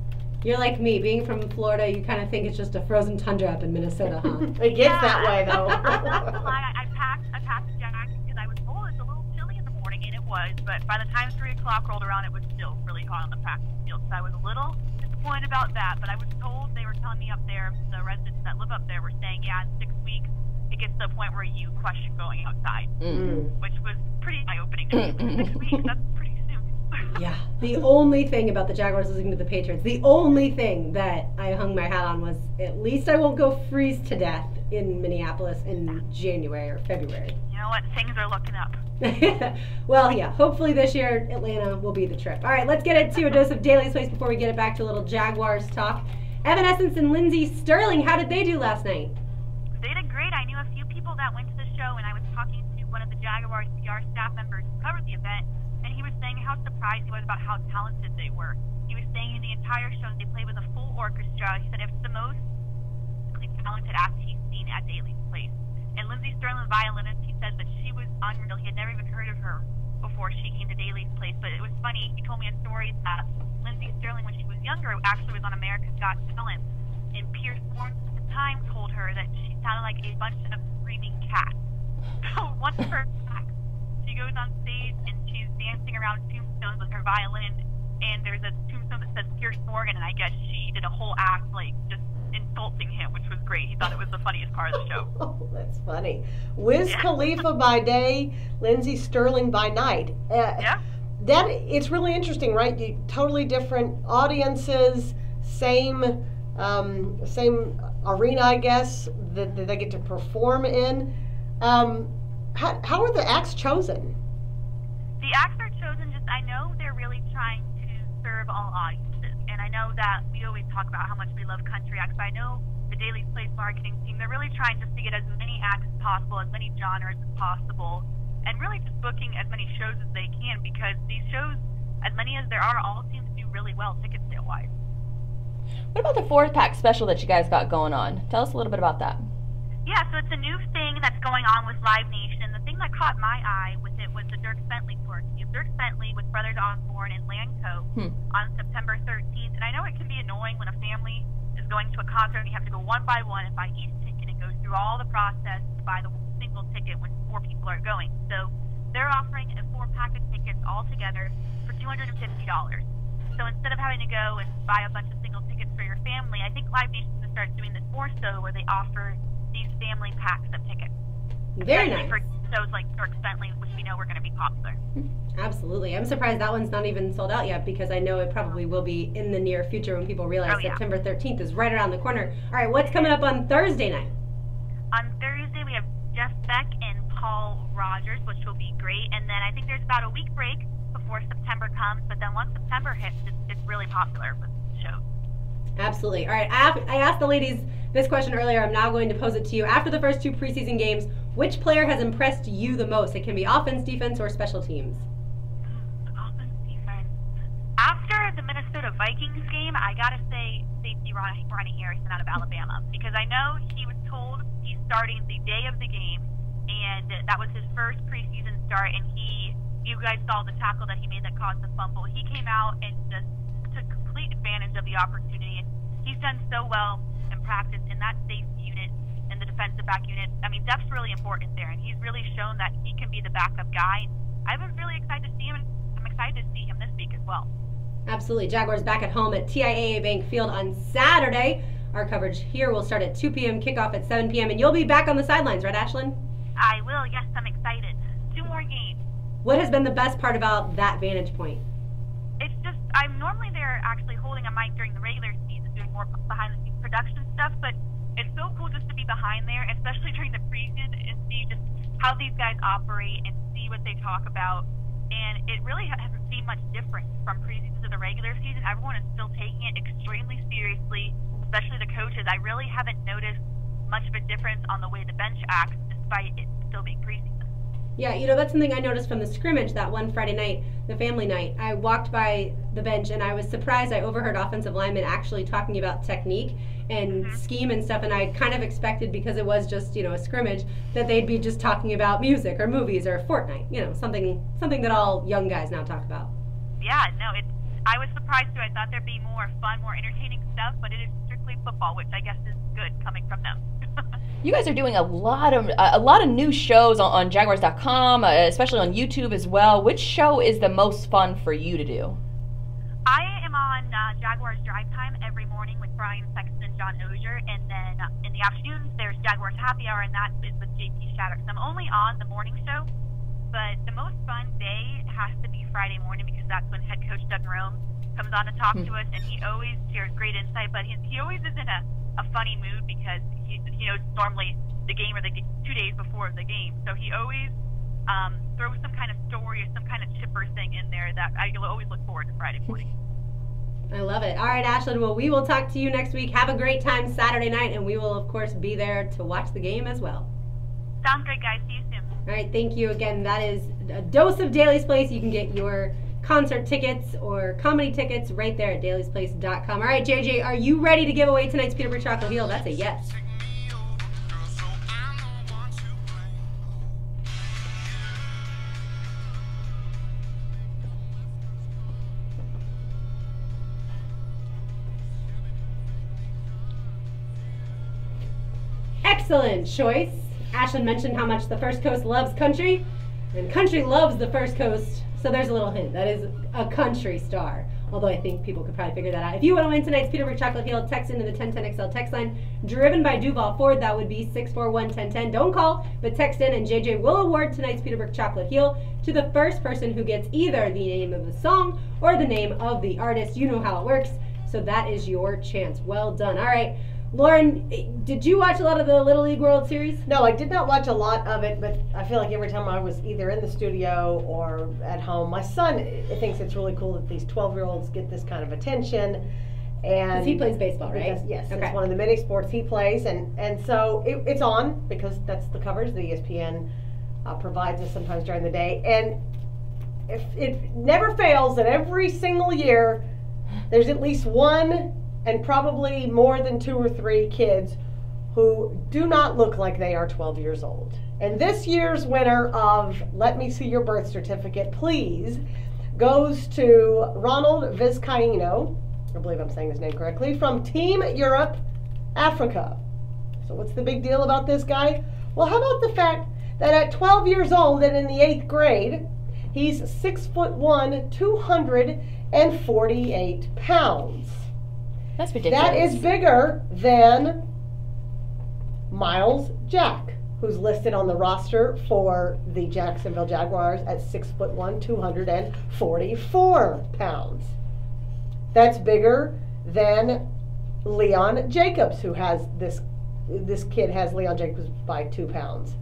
You're like me, being from Florida, you kind of think it's just a frozen tundra up in Minnesota, huh? It gets that way, though. I packed a jacket because I was told it's a little chilly in the morning, and it was, but by the time 3 o'clock rolled around, it was still really hot on the practice field, so I was a little disappointed about that, but I was told, they were telling me up there, the residents that live up there were saying, yeah, in 6 weeks, it gets to the point where you question going outside, which was pretty eye-opening to me. 6 weeks, that's pretty soon. Yeah. The only thing about the Jaguars losing to the Patriots, the only thing that I hung my hat on was at least I won't go freeze to death in Minneapolis in January or February. You know what? Things are looking up. Well, yeah. Hopefully this year Atlanta will be the trip. All right, let's get it to a dose of Daily Space before we get it back to a little Jaguars talk. Evanescence and Lindsey Sterling, how did they do last night? They did great. I knew a few people that went to the show, and I was talking to one of the Jaguars PR staff members who covered the event, and he was saying how surprised he was about how talented they were. He was saying in the entire show they played with a full orchestra. He said it's the most talented act he's seen at Daly's Place. And Lindsey Sterling, the violinist, he said that she was unreal. He had never even heard of her before she came to Daly's Place. But it was funny. He told me a story that Lindsey Sterling, when she was younger, actually was on America's Got Talent. And Pierce Bourne at the time told her that she sounded like a bunch of screaming cats. So once her back, she goes on stage and she's dancing around tombstones with her violin. and there's a tombstone that says Pierce Morgan, and I guess she did a whole act like just insulting him, which was great. He thought it was the funniest part of the show. Oh, that's funny. Wiz Khalifa by day, Lindsey Sterling by night. That it's really interesting, right? You totally different audiences, same arena, I guess, that they get to perform in. How are the acts chosen? The acts are chosen just, I know they're really trying to serve all audiences. And I know that we always talk about how much we love country acts, but I know the Daily Place marketing team, they're really trying just to get as many acts as possible, as many genres as possible, and really just booking as many shows as they can, because these shows, as many as there are, all seem to do really well ticket sale-wise. What about the 4-pack special that you guys got going on? Tell us a little bit about that. Yeah, so it's a new thing that's going on with Live Nation. The thing that caught my eye with it was the Dirk Bentley tour. You have Dirk Bentley with Brothers Osborne and Lanco on September 13th. And I know it can be annoying when a family is going to a concert and you have to go one by one and buy each ticket and go through all the process to buy the single ticket when 4 people are going. So they're offering a 4-pack of tickets all together for $250. So instead of having to go and buy a bunch of single tickets for your family, I think Live Nation is going to start doing this more so, where they offer these family packs of tickets. Very nice. For shows like Dirk Bentley, which we know are going to be popular. Absolutely. I'm surprised that one's not even sold out yet, because I know it probably will be in the near future when people realize September 13th is right around the corner. All right, what's coming up on Thursday night? On Thursday, we have Jeff Beck and Paul Rogers, which will be great. And then I think there's about a week break before September comes, but then once September hits, it's really popular with shows. Absolutely. All right, I asked the ladies this question earlier. I'm now going to pose it to you. After the first 2 preseason games, which player has impressed you the most? It can be offense, defense, or special teams. Offense, defense. After the Minnesota Vikings game, I got to say safety Ronnie Harrison out of Alabama, because I know he was told he's starting the day of the game, and that was his first preseason start, and you guys saw the tackle that he made that caused the fumble. He came out and just took complete advantage of the opportunity, and he's done so well in practice in that safety unit and the defensive back unit. I mean, depth's really important there, and he's really shown that he can be the backup guy. I was really excited to see him, and I'm excited to see him this week as well. Absolutely. Jaguars back at home at TIAA Bank Field on Saturday. Our coverage here will start at 2 p.m., kickoff at 7 p.m., and you'll be back on the sidelines, right, Ashlyn? I will, yes, I'm excited. 2 more games. What has been the best part about that vantage point? It's just, I'm normally there actually holding a mic during the regular season, doing more behind-the-scenes production stuff, but it's so cool just to be behind there, especially during the preseason, and see just how these guys operate and see what they talk about. And it really hasn't seemed much different from preseason to the regular season. Everyone is still taking it extremely seriously, especially the coaches. I really haven't noticed much of a difference on the way the bench acts, despite it still being preseason. Yeah, you know, that's something I noticed from the scrimmage that one Friday night, the family night. I walked by the bench and I was surprised. I overheard offensive linemen actually talking about technique and scheme and stuff, and I kind of expected, because it was just, you know, a scrimmage, that they'd be just talking about music or movies or Fortnite, you know, something that all young guys now talk about. Yeah, no, I was surprised too. I thought there'd be more fun, more entertaining stuff, but it is strictly football, which I guess is good coming from them. You guys are doing a lot of new shows on Jaguars.com, especially on YouTube as well. Which show is the most fun for you to do? I am on Jaguars Drive Time every morning with Brian Sexton and John Ogier, and then in the afternoons there's Jaguars Happy Hour, and that is with JP Shatter. So I'm only on the morning show, but the most fun day has to be Friday morning, because that's when head coach Doug Rome comes on to talk to us, and he always shares great insight, but he always is in a funny mood, because he knows normally the game or the 2 days before the game, so he always throws some kind of story or some kind of chipper thing in there that I always look forward to Friday morning. I love it. All right, Ashlyn, well, we will talk to you next week. Have a great time Saturday night, and we will, of course, be there to watch the game as well. Sounds great, guys. See you soon. All right, thank you again. That is a dose of Daly's Place. You can get your concert tickets or comedy tickets right there at dailysplace.com. All right, JJ, are you ready to give away tonight's peanut butter chocolate heel? That's a yes. Excellent choice. Ashlyn mentioned how much the First Coast loves country, and country loves the First Coast, so there's a little hint. That is a country star. although I think people could probably figure that out. If you want to win tonight's Peterbrooke Chocolate Heel, text into the 1010XL text line. Driven by Duval Ford, that would be 641-1010. Don't call, but text in, and JJ will award tonight's Peterbrooke Chocolate Heel to the first person who gets either the name of the song or the name of the artist. You know how it works, so that is your chance. Well done. All right. Lauren, did you watch a lot of the Little League World Series? No, I did not watch a lot of it, but I feel like every time I was either in the studio or at home, my son thinks it's really cool that these 12-year-olds get this kind of attention. Because he plays baseball, right? Yes, okay. It's one of the many sports he plays, and so it's on because that's the coverage the ESPN provides us sometimes during the day. And if it never fails that every single year there's at least one and probably more than 2 or 3 kids who do not look like they are 12 years old. And this year's winner of Let Me See Your Birth Certificate, Please, goes to Ronald Vizcaíno, I believe I'm saying his name correctly, from Team Europe, Africa. So what's the big deal about this guy? Well, how about the fact that at 12 years old and in the 8th grade, he's 6'1", 248 pounds. That's ridiculous. That is bigger than Miles Jack, who's listed on the roster for the Jacksonville Jaguars at 6'1", 244 pounds. That's bigger than Leon Jacobs, who has this kid has Leon Jacobs by 2 pounds.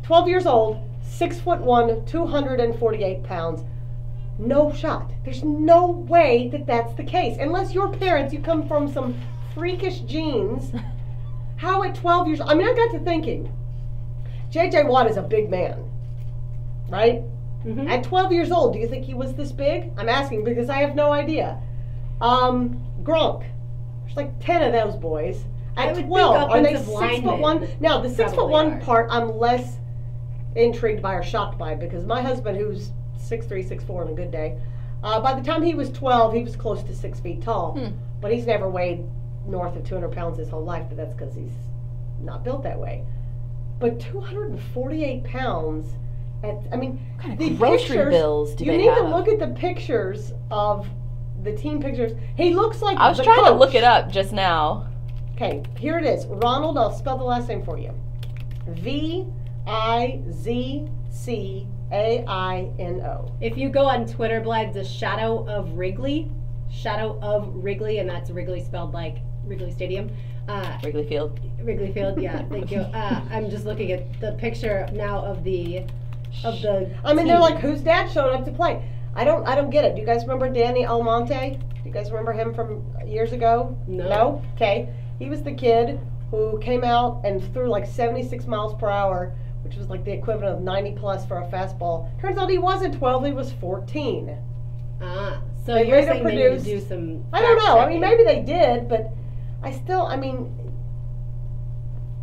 12 years old, 6'1", 248 pounds. No shot. There's no way that that's the case. Unless your parents, you come from some freakish genes. How at 12 years old? I mean, I got to thinking. J.J. Watt is a big man, right? Mm-hmm. At 12 years old, do you think he was this big? I'm asking because I have no idea. Gronk. There's like 10 of those boys. At 12, are they 6'1"? Now, the 6'1" part I'm less intrigued by or shocked by because my husband, who's 6'3", 6'4" on a good day. By the time he was 12, he was close to 6 feet tall. But he's never weighed north of 200 pounds his whole life, but that's because he's not built that way. But 248 pounds, what kind of grocery bills do they have? You need to look at the pictures of the team pictures. He looks like I was trying to look it up just now. Okay, here it is. Ronald, I'll spell the last name for you. Vizcaino. If you go on Twitter, Blythe, the Shadow of Wrigley, and that's Wrigley spelled like Wrigley Stadium. Wrigley Field, yeah, thank you. I'm just looking at the picture now of the team. They're like, whose dad showed up to play? I don't get it. Do you guys remember Danny Almonte? Do you guys remember him from years ago? No? Okay. He was the kid who came out and threw like 76 miles per hour, which was like the equivalent of 90 plus for a fastball. Turns out he wasn't 12, he was 14. So you're saying they need to do some I don't know. I mean, maybe they did, but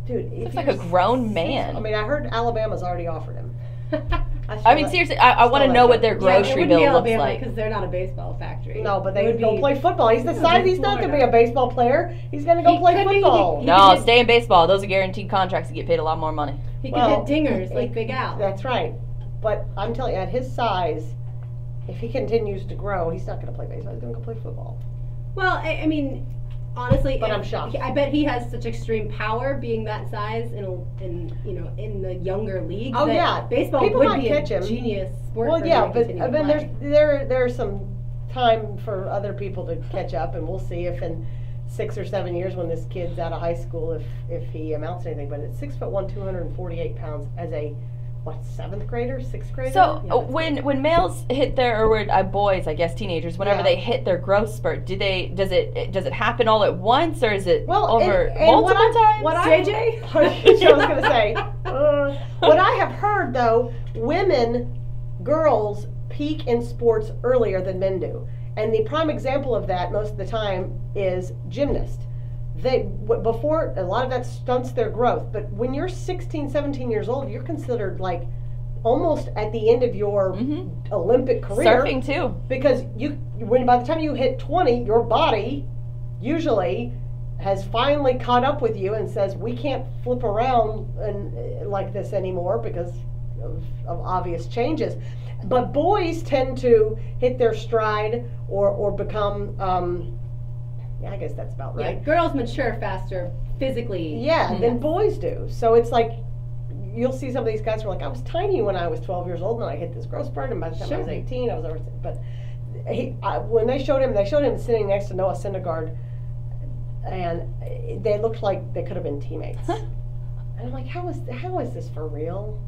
dude. Looks like a grown man. I heard Alabama's already offered him. Seriously, I want to know what their grocery bill looks like. Because they're not a baseball factory. No, but they don't play football. He's the size. He's not going to be a baseball player. He's going to go play football. No, stay in baseball. Those are guaranteed contracts. You get paid a lot more money. He could hit dingers like Big Al. That's right. But I'm telling you, at his size, if he continues to grow, he's not going to play baseball. He's going to go play football. Well, I mean, honestly, but I'm shocked. I bet he has such extreme power, being that size in the younger leagues. Oh yeah, baseball people would be catch a him. Genius sport. Well, yeah, but there's some time for other people to catch up, and we'll see if in 6 or 7 years, when this kid's out of high school, if he amounts to anything. But at 6'1", 248 pounds, as a 7th grader, 6th grader? So when males hit boys, I guess teenagers, whenever they hit their growth spurt, does it happen all at once, or is it over multiple times? JJ? I was going to say. What I have heard though, girls peak in sports earlier than men do, and the prime example of that most of the time is gymnasts. Before, a lot of that stunts their growth, but when you're 16, 17 years old, you're considered like almost at the end of your Olympic career. Surfing too. Because by the time you hit 20, your body usually has finally caught up with you and says, we can't flip around like this anymore because of obvious changes. But boys tend to hit their stride or become, I guess that's about right. Yeah, girls mature faster physically. Yeah, than boys do. So it's like, you'll see some of these guys who are like, I was tiny when I was 12 years old, and I hit this growth spurt, and by the time I was 18, I was over. But when they showed him sitting next to Noah Syndergaard, and they looked like they could have been teammates. And I'm like, how is this for real?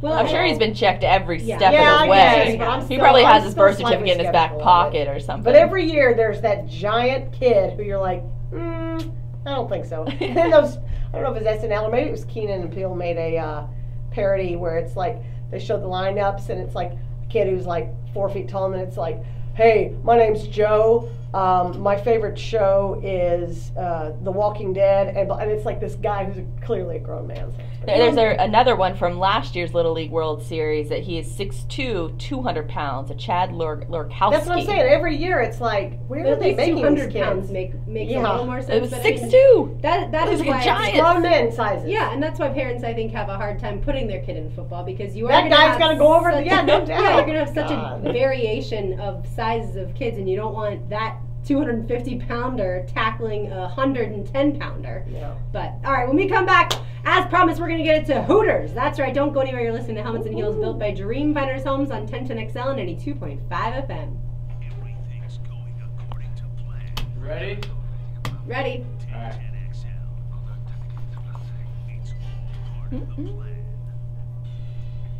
Well, I'm sure he's been checked every step of the way. He probably has his birth certificate in his back pocket or something. But every year there's that giant kid who you're like, I don't think so. And then I don't know if it's SNL or maybe it was Keenan and Peele made a parody where it's like they showed the lineups and it's like a kid who's like 4 feet tall and then it's like, hey, my name's Joe. My favorite show is The Walking Dead, and it's like this guy who's clearly a grown man. So there's another one from last year's Little League World Series that he is 6'2", 200 pounds, a Chad Lurkowski. That's what I'm saying. Every year it's like, where are they making 200 these pounds kids? makes a little more sense. It was 6'2". That is why giant. Grown men sizes. Yeah, and that's why parents, I think, have a hard time putting their kid in football because you are that guy's gonna go over. No doubt. Yeah, you're gonna have such a variation of sizes of kids, and you don't want that 250-pounder tackling a 110-pounder. Yeah. But, all right, when we come back, as promised, we're going to get it to Hooters. That's right. Don't go anywhere. You're listening to Helmets and Heels, built by Dream Finders Homes on 1010XL and 82.5 FM. Everything's going according to plan. Ready? Ready. All right.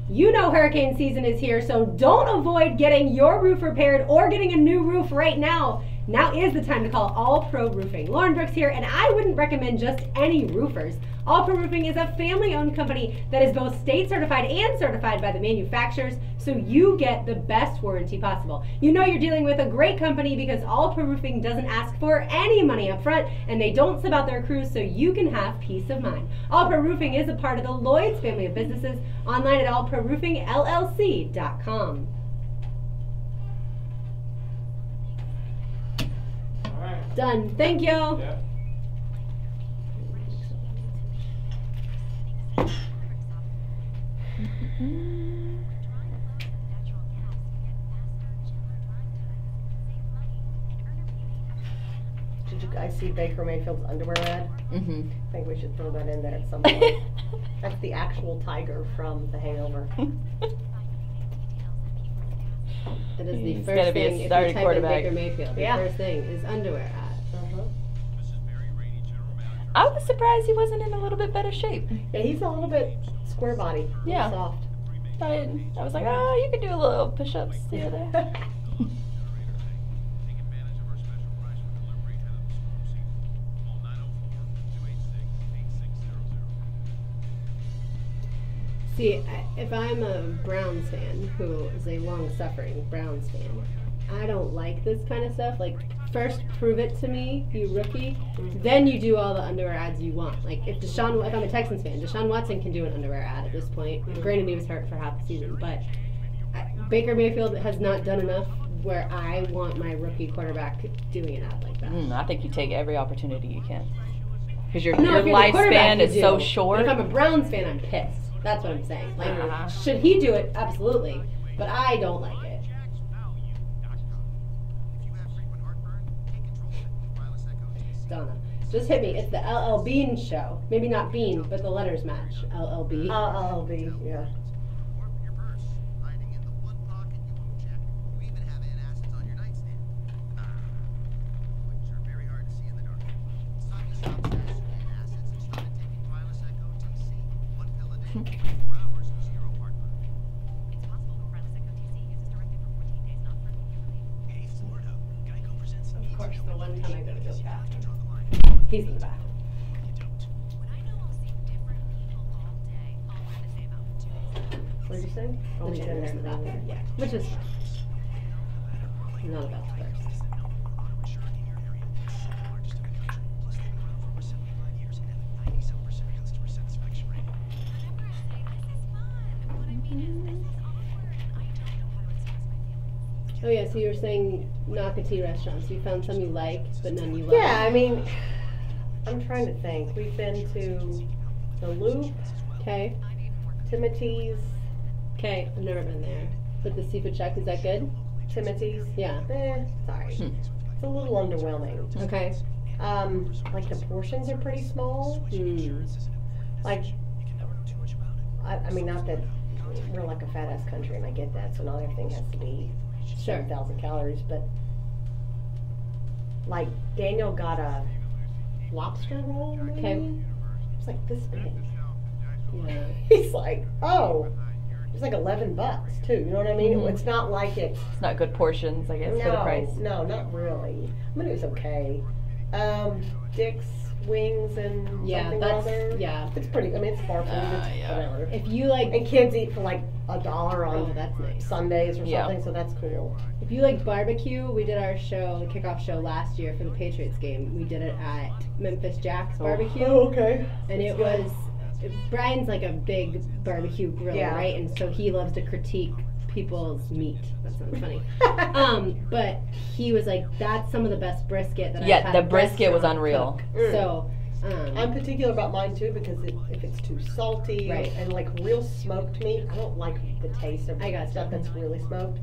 You know hurricane season is here, so don't avoid getting your roof repaired or getting a new roof right now. Now is the time to call All Pro Roofing. Lauren Brooks here, and I wouldn't recommend just any roofers. All Pro Roofing is a family-owned company that is both state certified and certified by the manufacturers, so you get the best warranty possible. You know you're dealing with a great company because All Pro Roofing doesn't ask for any money up front, and they don't sub out their crews, so you can have peace of mind. All Pro Roofing is a part of the Lloyd's family of businesses, online at allproroofingllc.com. All right. Done. Thank you. Yeah. Did you guys see Baker Mayfield's underwear ad? Mm-hmm. I think we should throw that in there at some point. That's the actual tiger from The Hangover. That is the He's first gotta be a thing if you starting type in quarterback. Baker Mayfield. The first thing is underwear ad. I was surprised he wasn't in a little bit better shape. Yeah, he's a little bit square body. Yeah. Soft. I was like, oh, you could do a little push-ups here there. See, if I'm a Browns fan, who is a long-suffering Browns fan, I don't like this kind of stuff. Like, first prove it to me, you rookie, then you do all the underwear ads you want. Like, if I'm a Texans fan, Deshaun Watson can do an underwear ad at this point. Granted, he was hurt for half the season, but Baker Mayfield has not done enough where I want my rookie quarterback doing an ad like that. I think you take every opportunity you can. Because your If you're the quarterback, lifespan you is do. so But short. if I'm a Browns fan, I'm pissed. That's what I'm saying. Like, should he do it? Absolutely. But I don't like it. Donna, just hit me. It's the LL Bean show. Maybe not Bean, but the letters match. LLB. LLB, yeah. Of course, the one time I go to go bathroom. He's in the bathroom. What did you say? The janitor's in the bathroom. Yeah, which is fine. Not about the first. Oh yeah, so you were saying Nakati restaurants. You found some you like, but none you like. Yeah, I mean, I'm trying to think. We've been to the Loop, Okay. Timothy's. Okay, I've never been there. But the seafood shack, is that good? Timothy's. Yeah. Sorry. It's a little underwhelming. Okay. Like the portions are pretty small. Like, I mean, not that we're like a fat ass country, and I get that, so not everything has to be 7,000 calories, but like Daniel got a lobster roll. Maybe? Okay. It's like this big. Yeah. He's like, oh, it's like $11 too. You know what I mean? It's not like it's not good portions, I guess, for the price. No, not really. I mean, it was okay. Dick's wings and something other. Yeah. It's pretty. I mean, it's far food. It's whatever. If you like, and kids eat for like $1 on that's nice. Sundays or something, so that's cool. If you like barbecue, we did our show, the kickoff show last year for the Patriots game. We did it at Memphis Jack's Barbecue. Oh, okay. And it was, Brian's like a big barbecue griller, right? And so he loves to critique people's meat. That sounds funny. But he was like, that's some of the best brisket that I've had. Yeah, the brisket was unreal. So I'm particular about mine too, because if it's too salty and like real smoked meat, I don't like the taste of stuff that's really smoked.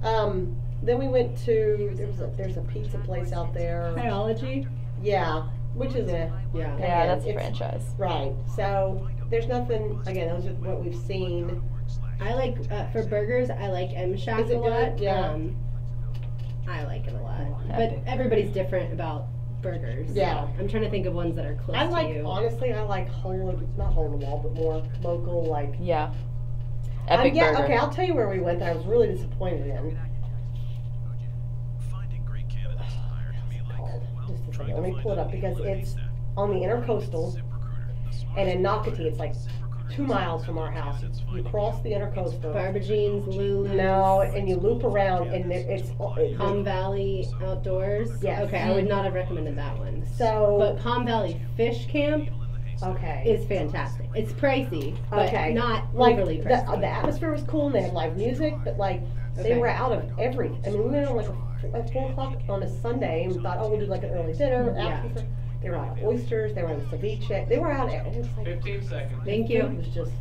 Then we went to there's a pizza place out there. Biology? Yeah, which is that's a franchise. Right. So there's nothing. Again, those are what we've seen. I like for burgers. I like M Shack a lot. Yeah. I like it a lot, but everybody's different about burgers. Yeah. I'm trying to think of ones that are close to you. Honestly, I like not hole in the wall, but more local, like. Yeah. Epic burger. Okay, I'll tell you where we went that I was really disappointed in. Just a second, let me pull it up, because it's on the Intercoastal, and in Nocatee, it's like 2 miles from our house. You cross the Intercoastal. Barbagene's, Lulu's. No, and you loop around, and it's Palm Valley Outdoors. Yes. Okay, I would not have recommended that one. So, but Palm Valley Fish Camp. Is fantastic. It's pricey, but not overly pricey. The atmosphere was cool, and they had live music, but like they were out of everything. I mean, we went on like at 4 o'clock on a Sunday and thought, we'll do like an early dinner. They were out of oysters. They were out of ceviche. They were out of it. Like, 15 seconds. Thank you. It was just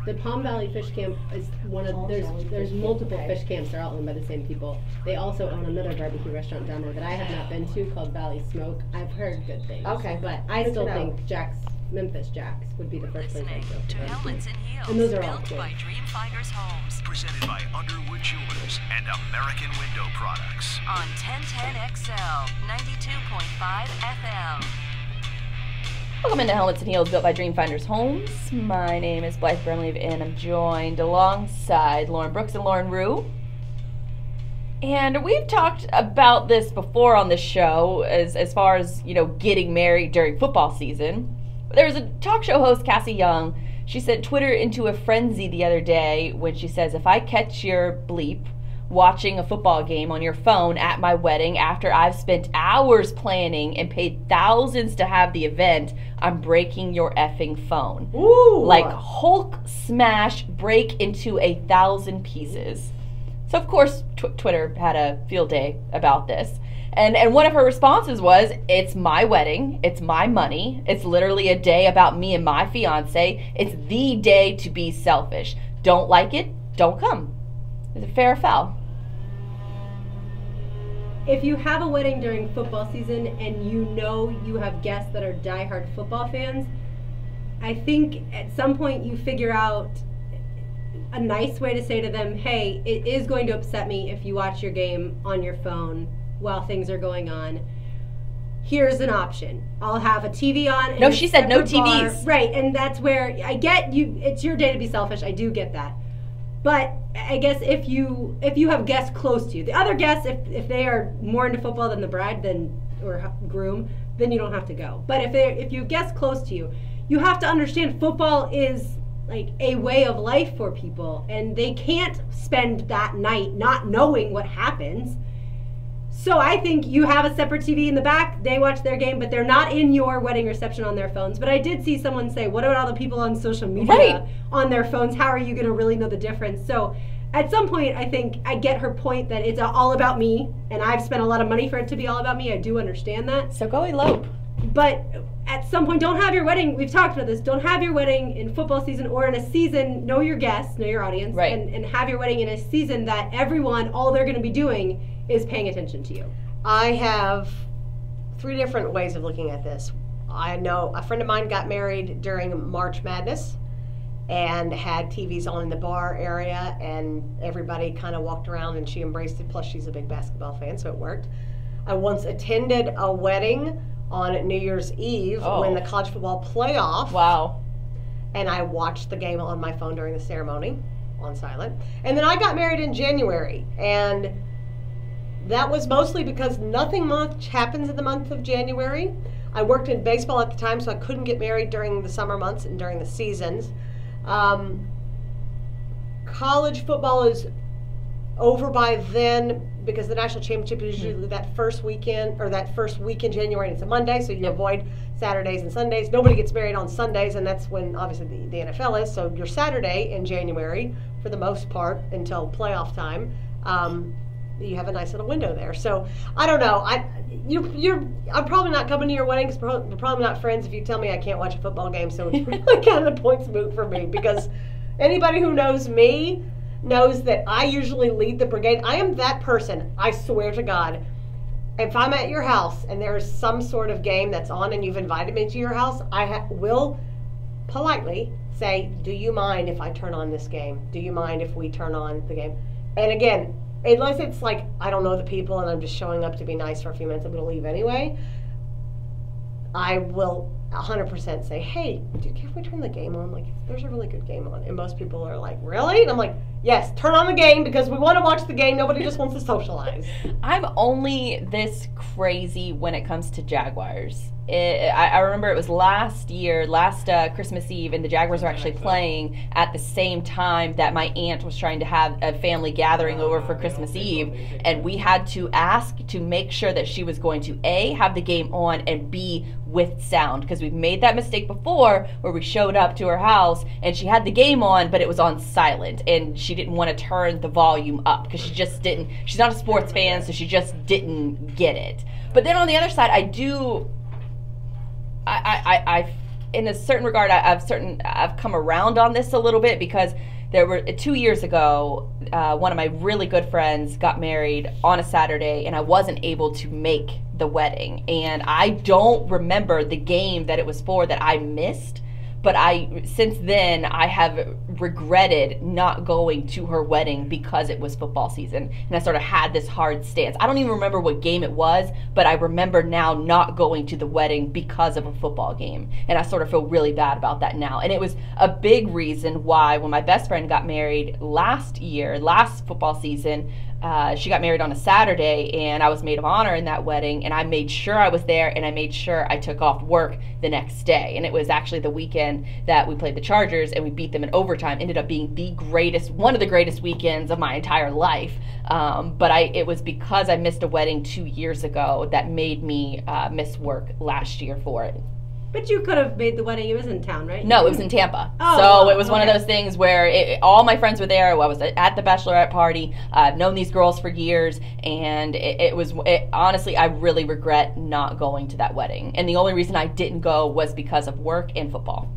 The Palm Valley Fish Camp is one of there's multiple fish camps. They're all owned by the same people. They also own another barbecue restaurant down there that I have not been to called Valley Smoke. I've heard good things. Okay, but I still think Memphis Jack's would be the first place I'd go. To Helmets and Heels, and those are all built good. by Dreamfinders Homes. Presented by Underwood Jewelers and American Window Products. On 1010XL, 92.5 FM. Welcome into Helmets and Heels, built by Dreamfinders Homes. My name is Blythe Brumleve, and I'm joined alongside Lauren Brooks and Lauren Rue. And we've talked about this before on the show, as far as, getting married during football season. There was a talk show host, Cassie Young. She sent Twitter into a frenzy the other day when she says, if I catch your bleep watching a football game on your phone at my wedding after I've spent hours planning and paid thousands to have the event, I'm breaking your effing phone. Ooh. Like Hulk smash, break into 1,000 pieces. So of course Twitter had a field day about this. And one of her responses was, it's my wedding, it's my money, it's literally a day about me and my fiance, it's the day to be selfish. Don't like it, don't come. Is it fair or foul? If you have a wedding during football season and you have guests that are diehard football fans, I think at some point you figure out a nice way to say to them, hey, it is going to upset me if you watch your game on your phone while things are going on. Here's an option. I'll have a TV on. No, she said no TVs. Right, and that's where I get you. It's your day to be selfish. I do get that. But I guess if you have guests close to you, the other guests, if they are more into football than the bride or groom, then you don't have to go. But if you have guests close to you, you have to understand football is like a way of life for people, and they can't spend that night not knowing what happens. So I think you have a separate TV in the back, they watch their game, but they're not in your wedding reception on their phones. But I did see someone say, what about all the people on social media on their phones? How are you going to really know the difference? So at some point, I think I get her point that it's all about me, and I've spent a lot of money for it to be all about me. I do understand that. So go elope. But at some point, don't have your wedding. We've talked about this. Don't have your wedding in football season or in a season. Know your guests, know your audience, right. and have your wedding in a season that everyone, all they're going to be doing is paying attention to you. I have 3 different ways of looking at this. I know a friend of mine got married during March Madness and had TVs on in the bar area, and everybody kind of walked around and she embraced it. Plus, she's a big basketball fan, so it worked. I once attended a wedding on New Year's Eve when the college football playoff. Wow. And I watched the game on my phone during the ceremony on silent. And then I got married in January, and that was mostly because nothing much happens in the month of January. I worked in baseball at the time, so I couldn't get married during the summer months and during the seasons. College football is over by then because the national championship is usually that first weekend, or that first week in January, and it's a Monday, so you avoid Saturdays and Sundays. Nobody gets married on Sundays, and that's when obviously the NFL is. So your Saturday in January, for the most part, until playoff time, you have a nice little window there. So I don't know. I'm probably not coming to your wedding because we're probably not friends if you tell me I can't watch a football game. So it's really kind of the points moot for me, because anybody who knows me knows that I usually lead the brigade. I am that person, I swear to God. If I'm at your house and there's some sort of game that's on and you've invited me to your house, I will politely say, do you mind if I turn on this game? Do you mind if we turn on the game? And again, unless it's like I don't know the people and I'm just showing up to be nice for a few minutes, I'm going to leave anyway, I will 100% say, hey, can we turn the game on? Like, there's a really good game on. And most people are like, really? And I'm like, yes, turn on the game because we want to watch the game. Nobody just wants to socialize. I'm only this crazy when it comes to Jaguars. I remember it was last Christmas Eve, and the Jaguars were actually playing at the same time that my aunt was trying to have a family gathering over for Christmas Eve, and we had to ask to make sure that she was going to A, have the game on, and B, with sound, because we've made that mistake before where we showed up to her house and she had the game on, but it was on silent, and she didn't want to turn the volume up because she's not a sports fan, so she just didn't get it. But then on the other side, I in a certain regard, I've come around on this a little bit, because there were 2 years ago, one of my really good friends got married on a Saturday, and I wasn't able to make the wedding. And I don't remember the game that it was for that I missed, but since then I have regretted not going to her wedding because it was football season, and I sort of had this hard stance. I don't even remember what game it was, but I remember now not going to the wedding because of a football game, and I sort of feel really bad about that now. And it was a big reason why when my best friend got married last football season, she got married on a Saturday, and I was maid of honor in that wedding, and I made sure I was there, and I made sure I took off work the next day. And it was actually the weekend that we played the Chargers, and we beat them in overtime. Ended up being one of the greatest weekends of my entire life. But it was because I missed a wedding 2 years ago that made me miss work last year for it. But you could have made the wedding. It was in town, right? No, it was in Tampa. Oh, so it was one of those things where all my friends were there. I was at the bachelorette party. I've known these girls for years, and honestly, I really regret not going to that wedding. And the only reason I didn't go was because of work and football.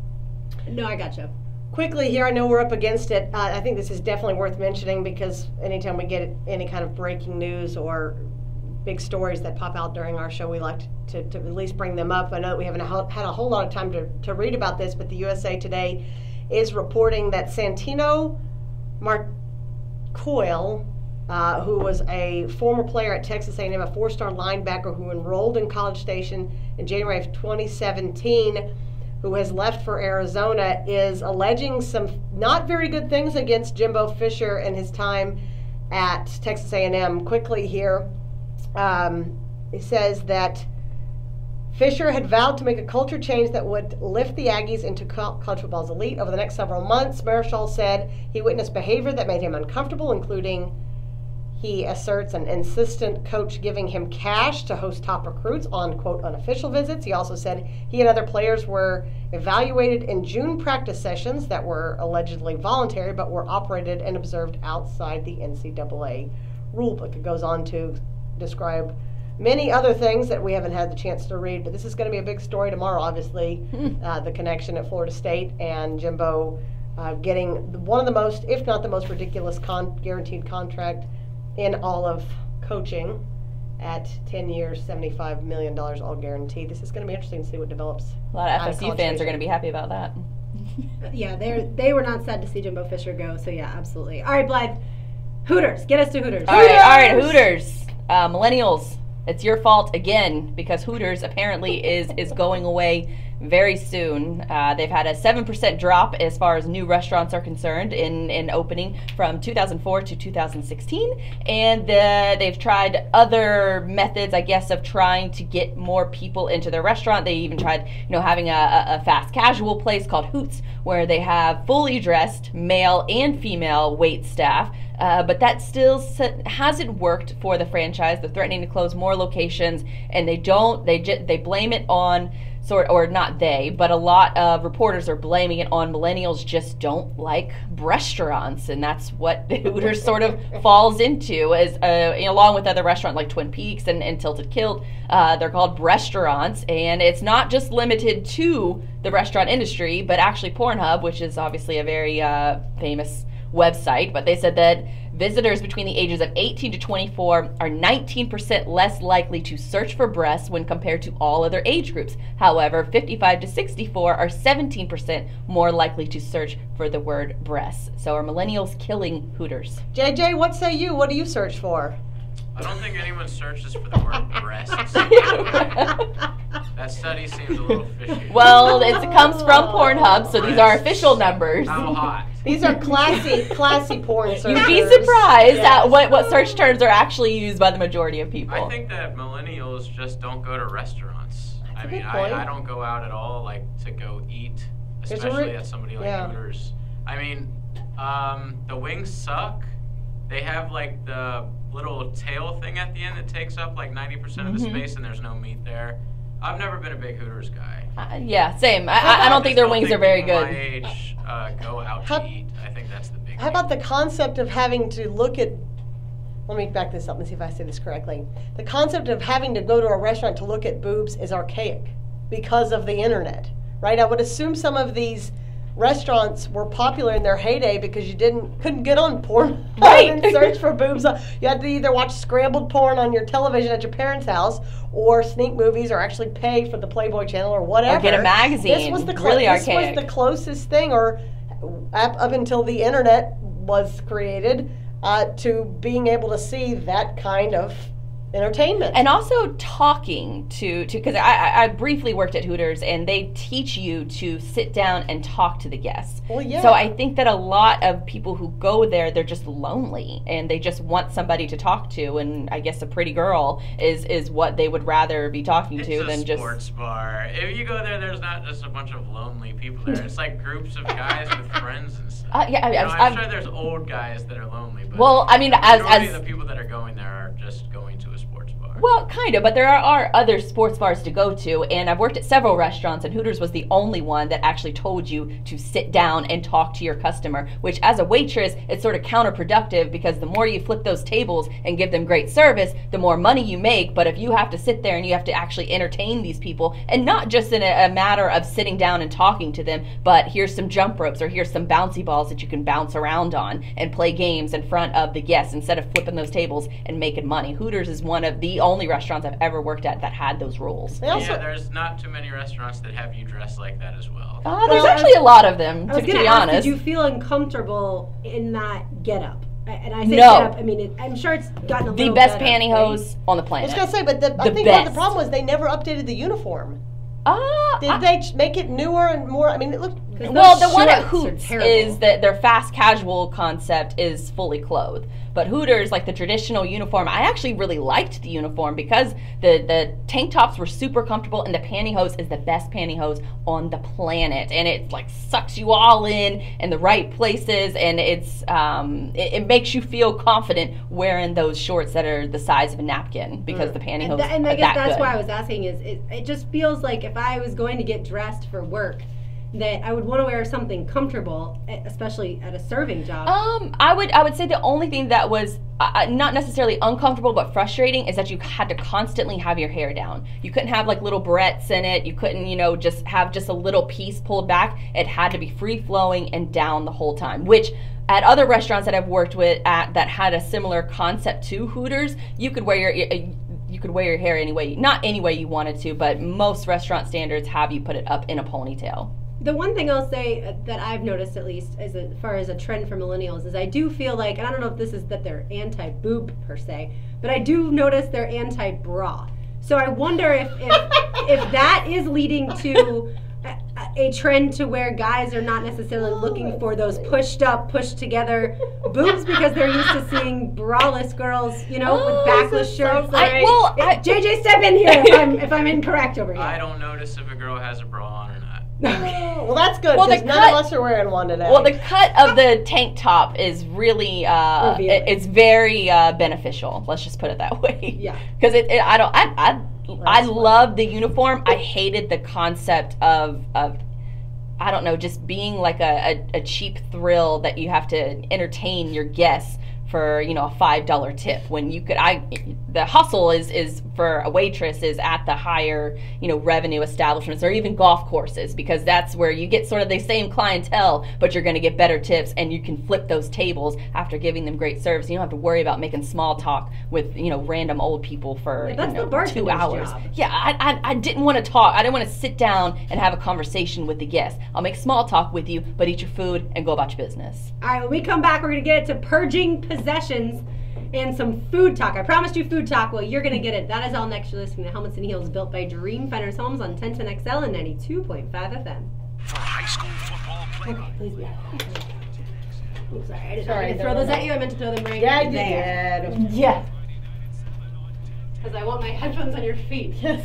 No, I gotcha. Quickly here, I know we're up against it. I think this is definitely worth mentioning, because anytime we get any kind of breaking news or big stories that pop out during our show, we like to at least bring them up. I know that we haven't had a whole lot of time to read about this, but the USA Today is reporting that Santino Marcoyle, who was a former player at Texas A&M, a 4-star linebacker who enrolled in College Station in January of 2017, who has left for Arizona, is alleging some not very good things against Jimbo Fisher and his time at Texas A&M. Quickly here, it says that Fisher had vowed to make a culture change that would lift the Aggies into college football's elite. Over the next several months, Marshall said he witnessed behavior that made him uncomfortable, including, he asserts, an insistent coach giving him cash to host top recruits on, quote, unofficial visits. He also said he and other players were evaluated in June practice sessions that were allegedly voluntary but were operated and observed outside the NCAA rulebook. It goes on to describe many other things that we haven't had the chance to read, but this is going to be a big story tomorrow, obviously. The connection at Florida State and Jimbo getting one of the most, if not the most ridiculous guaranteed contract in all of coaching at 10 years, $75 million all guaranteed. This is going to be interesting to see what develops. A lot of FSU fans are going to be happy about that. Yeah, they were not sad to see Jimbo Fisher go, so yeah, absolutely. All right, Blythe, Hooters. Get us to Hooters. All right, Hooters. Millennials, it's your fault again because Hooters apparently is going away very soon. They've had a 7% drop as far as new restaurants are concerned in opening from 2004 to 2016, and they've tried other methods, I guess, of trying to get more people into their restaurant. They even tried, having a fast casual place called Hoots, where they have fully dressed male and female wait staff. But that still hasn't worked for the franchise. They're threatening to close more locations, and they blame it on or not they, but a lot of reporters are blaming it on millennials just don't like restaurants, and that's what Hooters sort of falls into, as along with other restaurants like Twin Peaks and Tilted Kilt. They're called restaurants, and it's not just limited to the restaurant industry, but actually Pornhub, which is obviously a very famous website, but they said that visitors between the ages of 18 to 24 are 19% less likely to search for breasts when compared to all other age groups. However, 55 to 64 are 17% more likely to search for the word breasts. So are millennials killing Hooters? JJ, what say you? What do you search for? I don't think anyone searches for the word breasts. That study seems a little fishy. Well, it comes from Pornhub, so these are official numbers. How hot? These are classy porn searchers. You'd be surprised at what search terms are actually used by the majority of people. I think that millennials just don't go to restaurants. That's I mean, I don't go out at all, like, to go eat, especially at somebody like Hooters. I mean, the wings suck. They have, like, the little tail thing at the end that takes up, like, 90% of the space, and there's no meat there. I've never been a big Hooters guy. Yeah, same. I don't think their wings are very good. My age go out to eat. I think that's the big How about the concept of having to look at, let me back this up and see if I say this correctly. The concept of having to go to a restaurant to look at boobs is archaic because of the internet, right? I would assume some of these restaurants were popular in their heyday because you couldn't get on porn and search for boobs. You had to either watch scrambled porn on your television at your parents' house, or sneak movies, or actually pay for the Playboy channel or whatever. Or get a magazine. This was the archaic. Was the closest thing, or up until the internet was created, to being able to see that kind of entertainment. And also talking to because I briefly worked at Hooters, and they teach you to sit down and talk to the guests. Well, yeah. So I think that a lot of people who go there, they're just lonely and they just want somebody to talk to, and I guess a pretty girl is what they would rather be talking to than just... It's a sports bar. If you go there, there's not just a bunch of lonely people there. It's like groups of guys with friends and stuff. I'm sure there's old guys that are lonely, but well, I mean, the majority of the people that are going there are just going to a sports bar. Well, kind of, but there are other sports bars to go to, and I've worked at several restaurants, and Hooters was the only one that actually told you to sit down and talk to your customer, which as a waitress, it's sort of counterproductive because the more you flip those tables and give them great service, the more money you make. But if you have to sit there and you have to actually entertain these people, and not just in a matter of sitting down and talking to them, but here's some jump ropes or here's some bouncy balls that you can bounce around on and play games in front of the guests instead of flipping those tables and making money. Hooters is one of the only restaurants I've ever worked at that had those rules. Yeah, there's not too many restaurants that have you dress like that as well. There's actually a lot of them, to be honest. Did you feel uncomfortable in that getup? And I say no. Getup, I mean, I'm sure it's gotten a little the best better, pantyhose on the planet. I was going to say, but I think part of the problem was they never updated the uniform. Did they make it newer and more? I mean, it looked... Well, the one at Hoots is that their fast casual concept is fully clothed. But Hooters, like the traditional uniform, I actually really liked the uniform because the tank tops were super comfortable, and the pantyhose is the best pantyhose on the planet. And it like sucks you all in the right places, and it makes you feel confident wearing those shorts that are the size of a napkin because the pantyhose and I guess that's why I was asking is it just feels like if I was going to get dressed for work that I would want to wear something comfortable, especially at a serving job. I would say the only thing that was not necessarily uncomfortable but frustrating is that you had to constantly have your hair down. You couldn't have like little barrettes in it. You couldn't, just have just a little piece pulled back. It had to be free flowing and down the whole time, which at other restaurants that I've worked with that had a similar concept to Hooters, you could wear your hair not any way you wanted to, but most restaurant standards have you put it up in a ponytail. The one thing I'll say that I've noticed, at least as far as a trend for millennials, is I do feel like, and I don't know if this is that they're anti-boob per se, but I do notice they're anti-bra. So I wonder if that is leading to a trend to where guys are not necessarily looking for those pushed up, pushed together boobs because they're used to seeing braless girls, with backless shirts. JJ, step in here if I'm incorrect over here. I don't notice if a girl has a bra on or not. Well, that's good because none of us are wearing one today. Well, the cut of the tank top is really it's very beneficial. Let's just put it that way. Yeah. Because I love the uniform. I hated the concept of I don't know, just being like a cheap thrill that you have to entertain your guests for a $5 tip when you could the hustle is for a waitress is at the higher revenue establishments or even golf courses, because that's where you get sort of the same clientele, but you're going to get better tips and you can flip those tables after giving them great service. You don't have to worry about making small talk with random old people for the 2 hours. Job. Yeah, I didn't want to talk. I didn't want to sit down and have a conversation with the guests. I'll make small talk with you, but eat your food and go about your business. All right, when we come back, we're going to get into purging possessions and some food talk. I promised you food talk. Well, you're going to get it. That is all next. You're listening to Helmets and Heels, built by Dreamfinders Homes on 1010XL and 92.5 FM. For high school football play. Okay, please be Oops, sorry. I didn't mean to throw those at you. I meant to throw them right there. You did. Yeah. Because I want my headphones on your feet. Yes.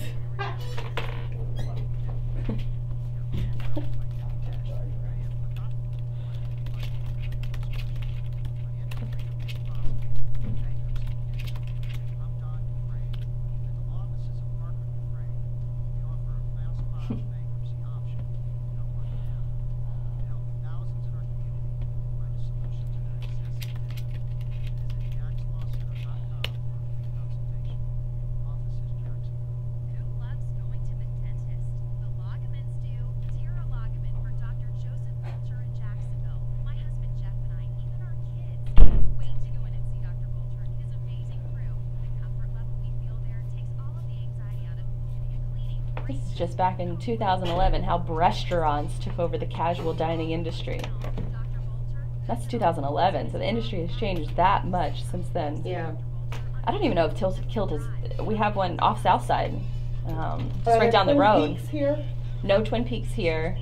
This is just back in 2011, how restaurants took over the casual dining industry. That's 2011, so the industry has changed that much since then. Yeah. I don't even know if Tilted Kilt is. We have one off Southside, just right down the road. Peaks here? No Twin Peaks here.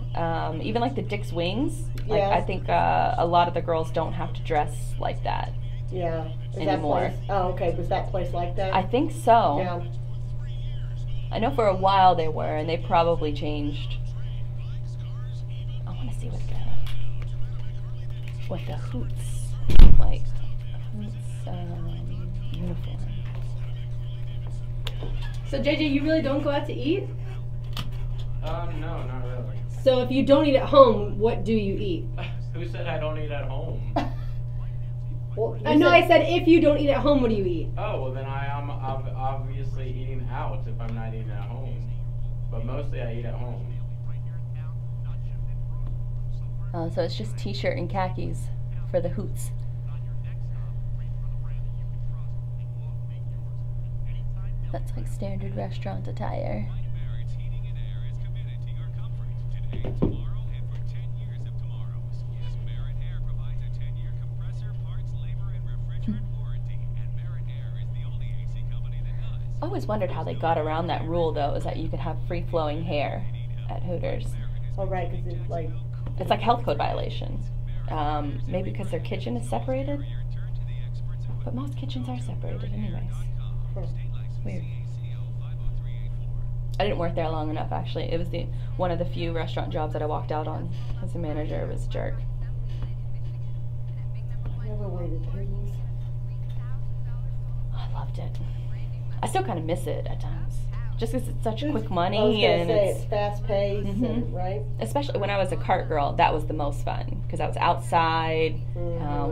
Even like the Dick's Wings. Like, Yeah. I think a lot of the girls don't have to dress like that. Yeah. Is Anymore. That place, oh, okay. Was that place like that? I think so. Yeah. I know for a while they were, and they probably changed. I want to see what the Hoots like. Hoots uniform. So JJ, you really don't go out to eat? No, not really. So if you don't eat at home, what do you eat? Who said I don't eat at home? Well, No, I said if you don't eat at home, what do you eat? Oh, well then I am obviously eating out if I'm not eating at home. But mostly I eat at home. So it's just t-shirt and khakis for the Hoots. That's like standard restaurant attire. I always wondered how they got around that rule, though, is that you could have free-flowing hair at Hooters. Oh, right, because it's like... It's like health code violation. Maybe because their kitchen is separated? But most kitchens are separated anyways. Weird. I didn't work there long enough, actually. It was one of the few restaurant jobs that I walked out on as a manager. It was a jerk. I never waited tables. I loved it. I still kind of miss it at times. just because it's such quick I was money gonna and say, it's fast paced, and, right? Especially when I was a cart girl, that was the most fun because I was outside,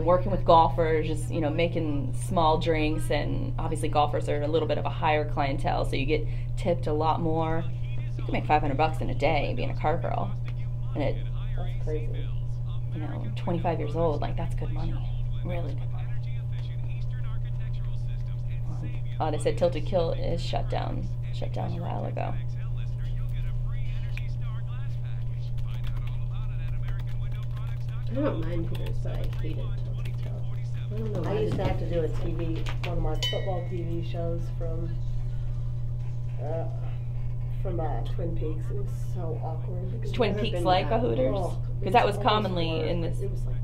working with golfers, just making small drinks, and obviously golfers are a little bit of a higher clientele, so you get tipped a lot more. You can make $500 in a day being a cart girl, and That's crazy. 25 years old, like that's good money, really good money. Oh, they said Tilted Kill is shut down a while ago. I don't mind Hooters, but I hate it. I don't know. I used to have to do one of my football TV shows from Twin Peaks. It was so awkward. Twin Peaks like a Hooters? Because that was commonly in this. It was like,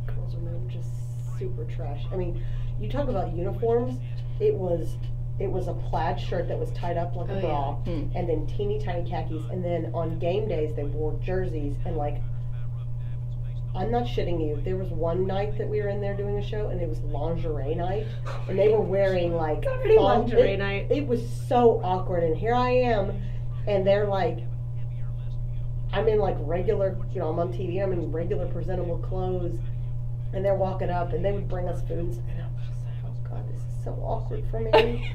girls were just super trash. I mean, you talk about uniforms. It was a plaid shirt that was tied up like a bra, and then teeny tiny khakis, and then on game days they wore jerseys, and like, I'm not shitting you, there was one night that we were in there doing a show and it was lingerie night, and they were wearing like lingerie night. It was so awkward, and here I am, and they're like, I'm in like regular, I'm on TV, I'm in regular presentable clothes, and they're walking up and they would bring us foods, and I was just like, oh God, this is so awkward for me.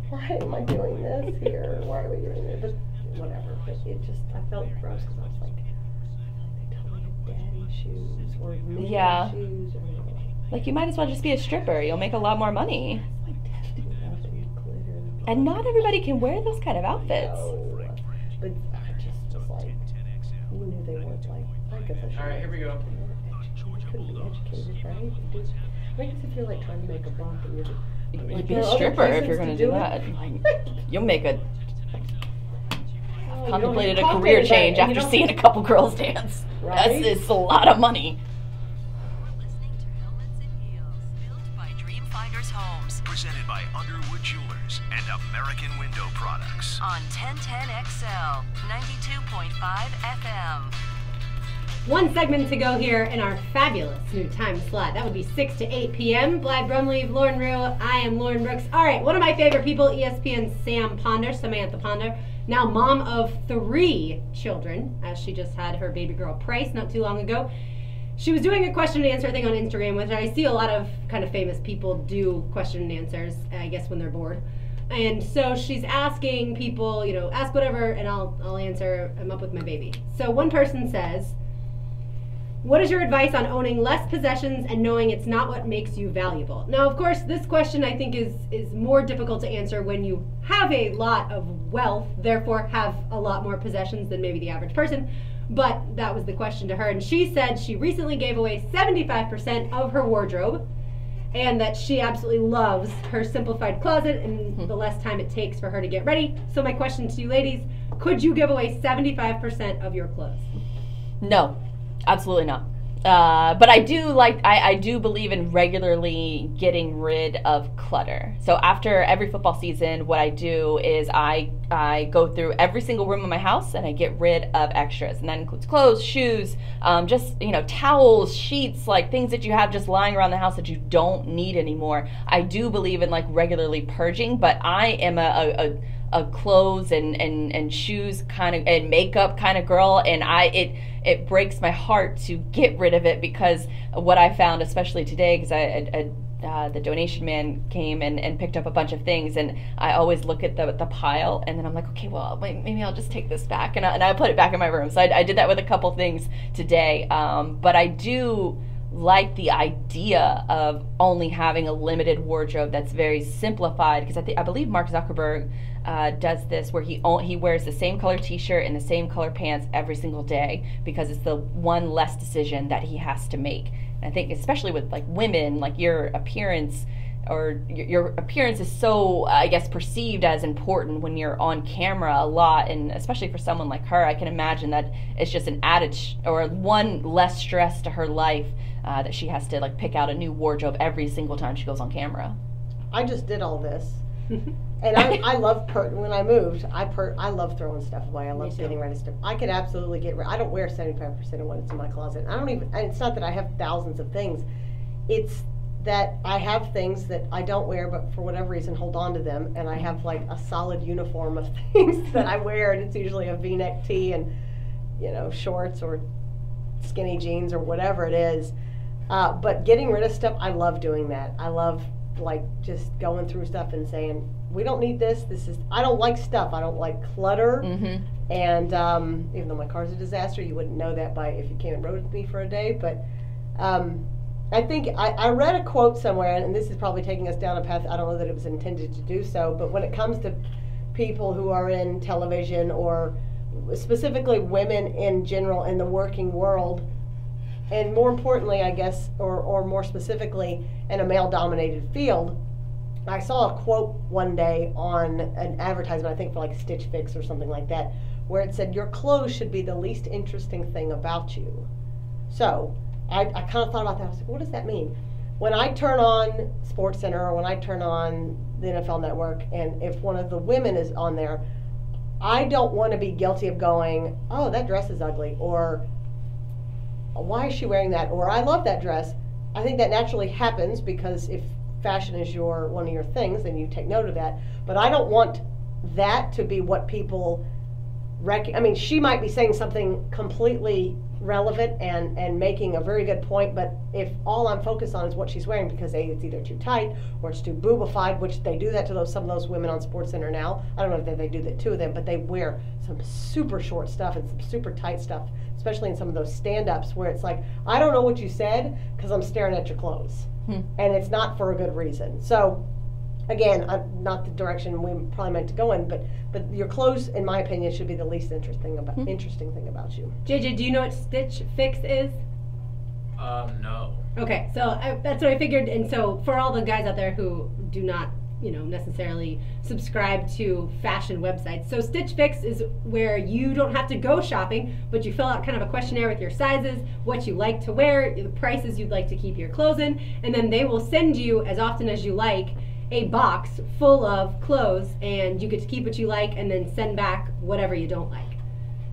Why am I doing this here? Why are we doing this? But whatever. But I felt gross because I was like, they totally had daddy shoes or mini shoes. Like, you might as well just be a stripper. You'll make a lot more money. And not everybody can wear those kind of outfits. No. But I just was like, you knew they weren't like, I guess I should. All right, here we go. You couldn't be educated, right? I guess if you're like trying to make a buck and you're You'd be a stripper if you're going to do that. You'll make contemplated a career change after seeing a couple girls dance. Right? It's a lot of money. Listening to Helmets and Heels, built by Dreamfinders Homes. Presented by Underwood Jewelers and American Window Products. On 1010XL, 92.5 FM. One segment to go here in our fabulous new time slot. That would be 6 to 8 p.m. Blythe, Brumleve, Lauren Rue. I am Lauren Brooks. All right, one of my favorite people, ESPN Samantha Ponder, now mom of 3 children, as she just had her baby girl Price not too long ago. She was doing a question and answer thing on Instagram, which I see a lot of kind of famous people do question and answers, I guess, when they're bored. And so she's asking people, ask whatever, and I'll answer. I'm up with my baby. So one person says, what is your advice on owning less possessions and knowing it's not what makes you valuable? Now, of course, this question I think is more difficult to answer when you have a lot of wealth, therefore have a lot more possessions than maybe the average person. But that was the question to her. And she said she recently gave away 75% of her wardrobe, and that she absolutely loves her simplified closet and the less time it takes for her to get ready. So my question to you ladies, could you give away 75% of your clothes? No. Absolutely not. But I do believe in regularly getting rid of clutter. So after every football season, what I do is I go through every single room in my house and I get rid of extras. And that includes clothes, shoes, just, towels, sheets, like things that you have just lying around the house that you don't need anymore. I do believe in like regularly purging, but I am a clothes and shoes kind of and makeup kind of girl, and it breaks my heart to get rid of it, because what I found, especially today, because the donation man came and picked up a bunch of things, and I always look at the pile, and then I'm like, okay, well, maybe I'll just take this back, and I put it back in my room. So I did that with a couple things today, but I do like the idea of only having a limited wardrobe that's very simplified, because I believe Mark Zuckerberg does this, where he wears the same color t-shirt and the same color pants every single day, because it's the one less decision that he has to make. And I think especially with like women, like your appearance is so, I guess, perceived as important when you're on camera a lot, and especially for someone like her, I can imagine that it's just an added or one less stress to her life, that she has to like pick out a new wardrobe every single time she goes on camera. I just did all this. And I love when I moved, I love throwing stuff away. I love getting rid of stuff. I could absolutely get rid. I don't wear 75% of what's in my closet. It's not that I have thousands of things. It's that I have things that I don't wear, but for whatever reason hold on to them, and I have like a solid uniform of things that I wear, and it's usually a V-neck tee and, you know, shorts or skinny jeans or whatever it is. But getting rid of stuff, I love doing that. I love like just going through stuff and saying, we don't need this. I don't like stuff. I don't like clutter. Mm-hmm. And even though my car's a disaster, you wouldn't know that if you came and rode with me for a day. But I think I read a quote somewhere, and this is probably taking us down a path, I don't know that it was intended to do so, but when it comes to people who are in television, or specifically women in general in the working world, and more importantly, I guess, or more specifically, in a male-dominated field, I saw a quote one day on an advertisement, I think for like Stitch Fix or something like that, where it said, your clothes should be the least interesting thing about you. So I kind of thought about that. I was like, what does that mean? When I turn on SportsCenter, or when I turn on the NFL Network, and if one of the women is on there, I don't want to be guilty of going, oh, that dress is ugly, or why is she wearing that, or I love that dress. I think that naturally happens because if fashion is one of your things, then you take note of that. But I don't want that to be what people I mean, she might be saying something completely relevant and making a very good point, but if all I'm focused on is what she's wearing, because it's either too tight or it's too boobified, which they do that to some of those women on SportsCenter now. I don't know if they do that to them, but they wear some super short stuff and some super tight stuff, especially in some of those stand-ups where it's like, I don't know what you said because I'm staring at your clothes. And it's not for a good reason. So again, not the direction we probably meant to go in, but your clothes, in my opinion, should be the least interesting thing about you. JJ, do you know what Stitch Fix is? No. Okay, so that's what I figured. And so for all the guys out there who do not, necessarily subscribe to fashion websites, so Stitch Fix is where you don't have to go shopping, but you fill out kind of a questionnaire with your sizes, what you like to wear, the prices you'd like to keep your clothes in, and then they will send you, as often as you like, a box full of clothes, and you get to keep what you like and then send back whatever you don't like.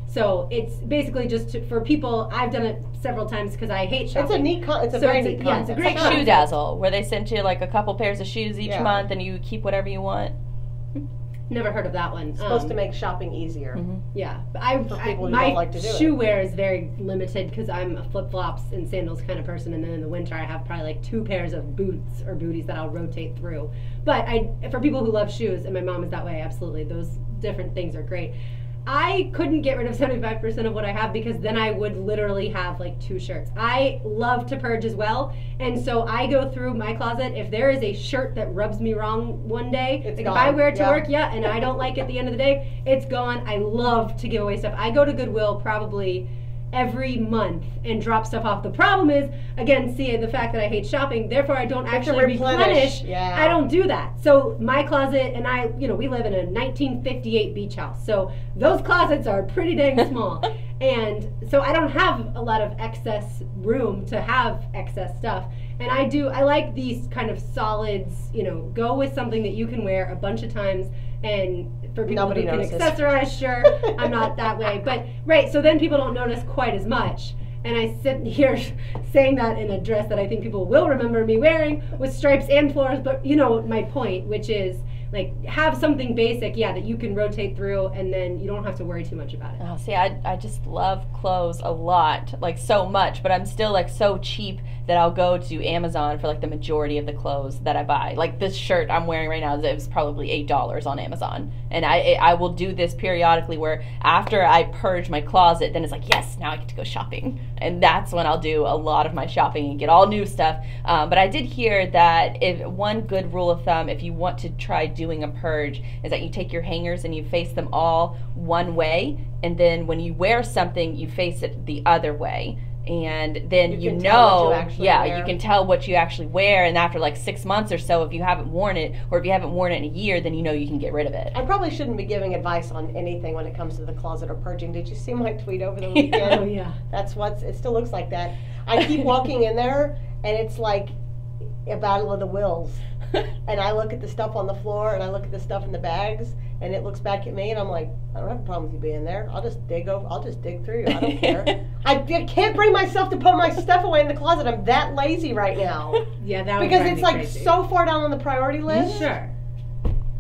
So it's basically just for people. I've done it several times because I hate shopping. It's a neat it's a very neat concept. Yeah, it's a great Shoe Dazzle, where they send you like a couple pairs of shoes each month and you keep whatever you want. Never heard of that one. It's supposed to make shopping easier. Mm-hmm. Yeah, but for people who my don't like to do shoe wear is very limited because I'm a flip-flops and sandals kind of person, and then in the winter I have probably like 2 pairs of boots or booties that I'll rotate through. But for people who love shoes, and my mom is that way, absolutely, those different things are great. I couldn't get rid of 75% of what I have because then I would literally have like 2 shirts. I love to purge as well, and so I go through my closet. If there is a shirt that rubs me wrong one day, it's like gone. if I wear it to work, and I don't like it at the end of the day, it's gone. I love to give away stuff. I go to Goodwill probably every month and drop stuff off. The problem is, again, the fact that I hate shopping, therefore I don't actually replenish. Yeah. I don't do that. So my closet, and we live in a 1958 beach house, so those closets are pretty dang small. And so I don't have a lot of excess room to have excess stuff. And I like these kind of solids, go with something that you can wear a bunch of times. And for people who can accessorize, sure, I'm not that way. But, right, so then people don't notice quite as much. And I sit here saying that in a dress that I think people will remember me wearing with stripes and florals. But you know my point, which is, like, have something basic, that you can rotate through, and then you don't have to worry too much about it. Oh, see, I just love clothes a lot, like so much, but I'm still like so cheap that I'll go to Amazon for like the majority of the clothes that I buy. Like this shirt I'm wearing right now, it was probably $8 on Amazon. And I will do this periodically where after I purge my closet, then it's like, yes, now I get to go shopping. And that's when I'll do a lot of my shopping and get all new stuff. But I did hear that one good rule of thumb, if you want to try doing a purge, is that you take your hangers and you face them all one way. And then when you wear something, you face it the other way. And then you can tell what you actually wear, and after like 6 months or so, if you haven't worn it, or if you haven't worn it in a year, then you can get rid of it. I probably shouldn't be giving advice on anything when it comes to the closet or purging. Did you see my tweet over the weekend? Oh yeah. It still looks like that. I keep walking in there, and it's like a battle of the wills. And I look at the stuff on the floor, and I look at the stuff in the bags, and it looks back at me, and I'm like, I don't have a problem with you being there. I'll just dig through you. I don't care. I can't bring myself to put my stuff away in the closet. I'm that lazy right now. Yeah, that would because it's like crazy. so far down on the priority list. Sure.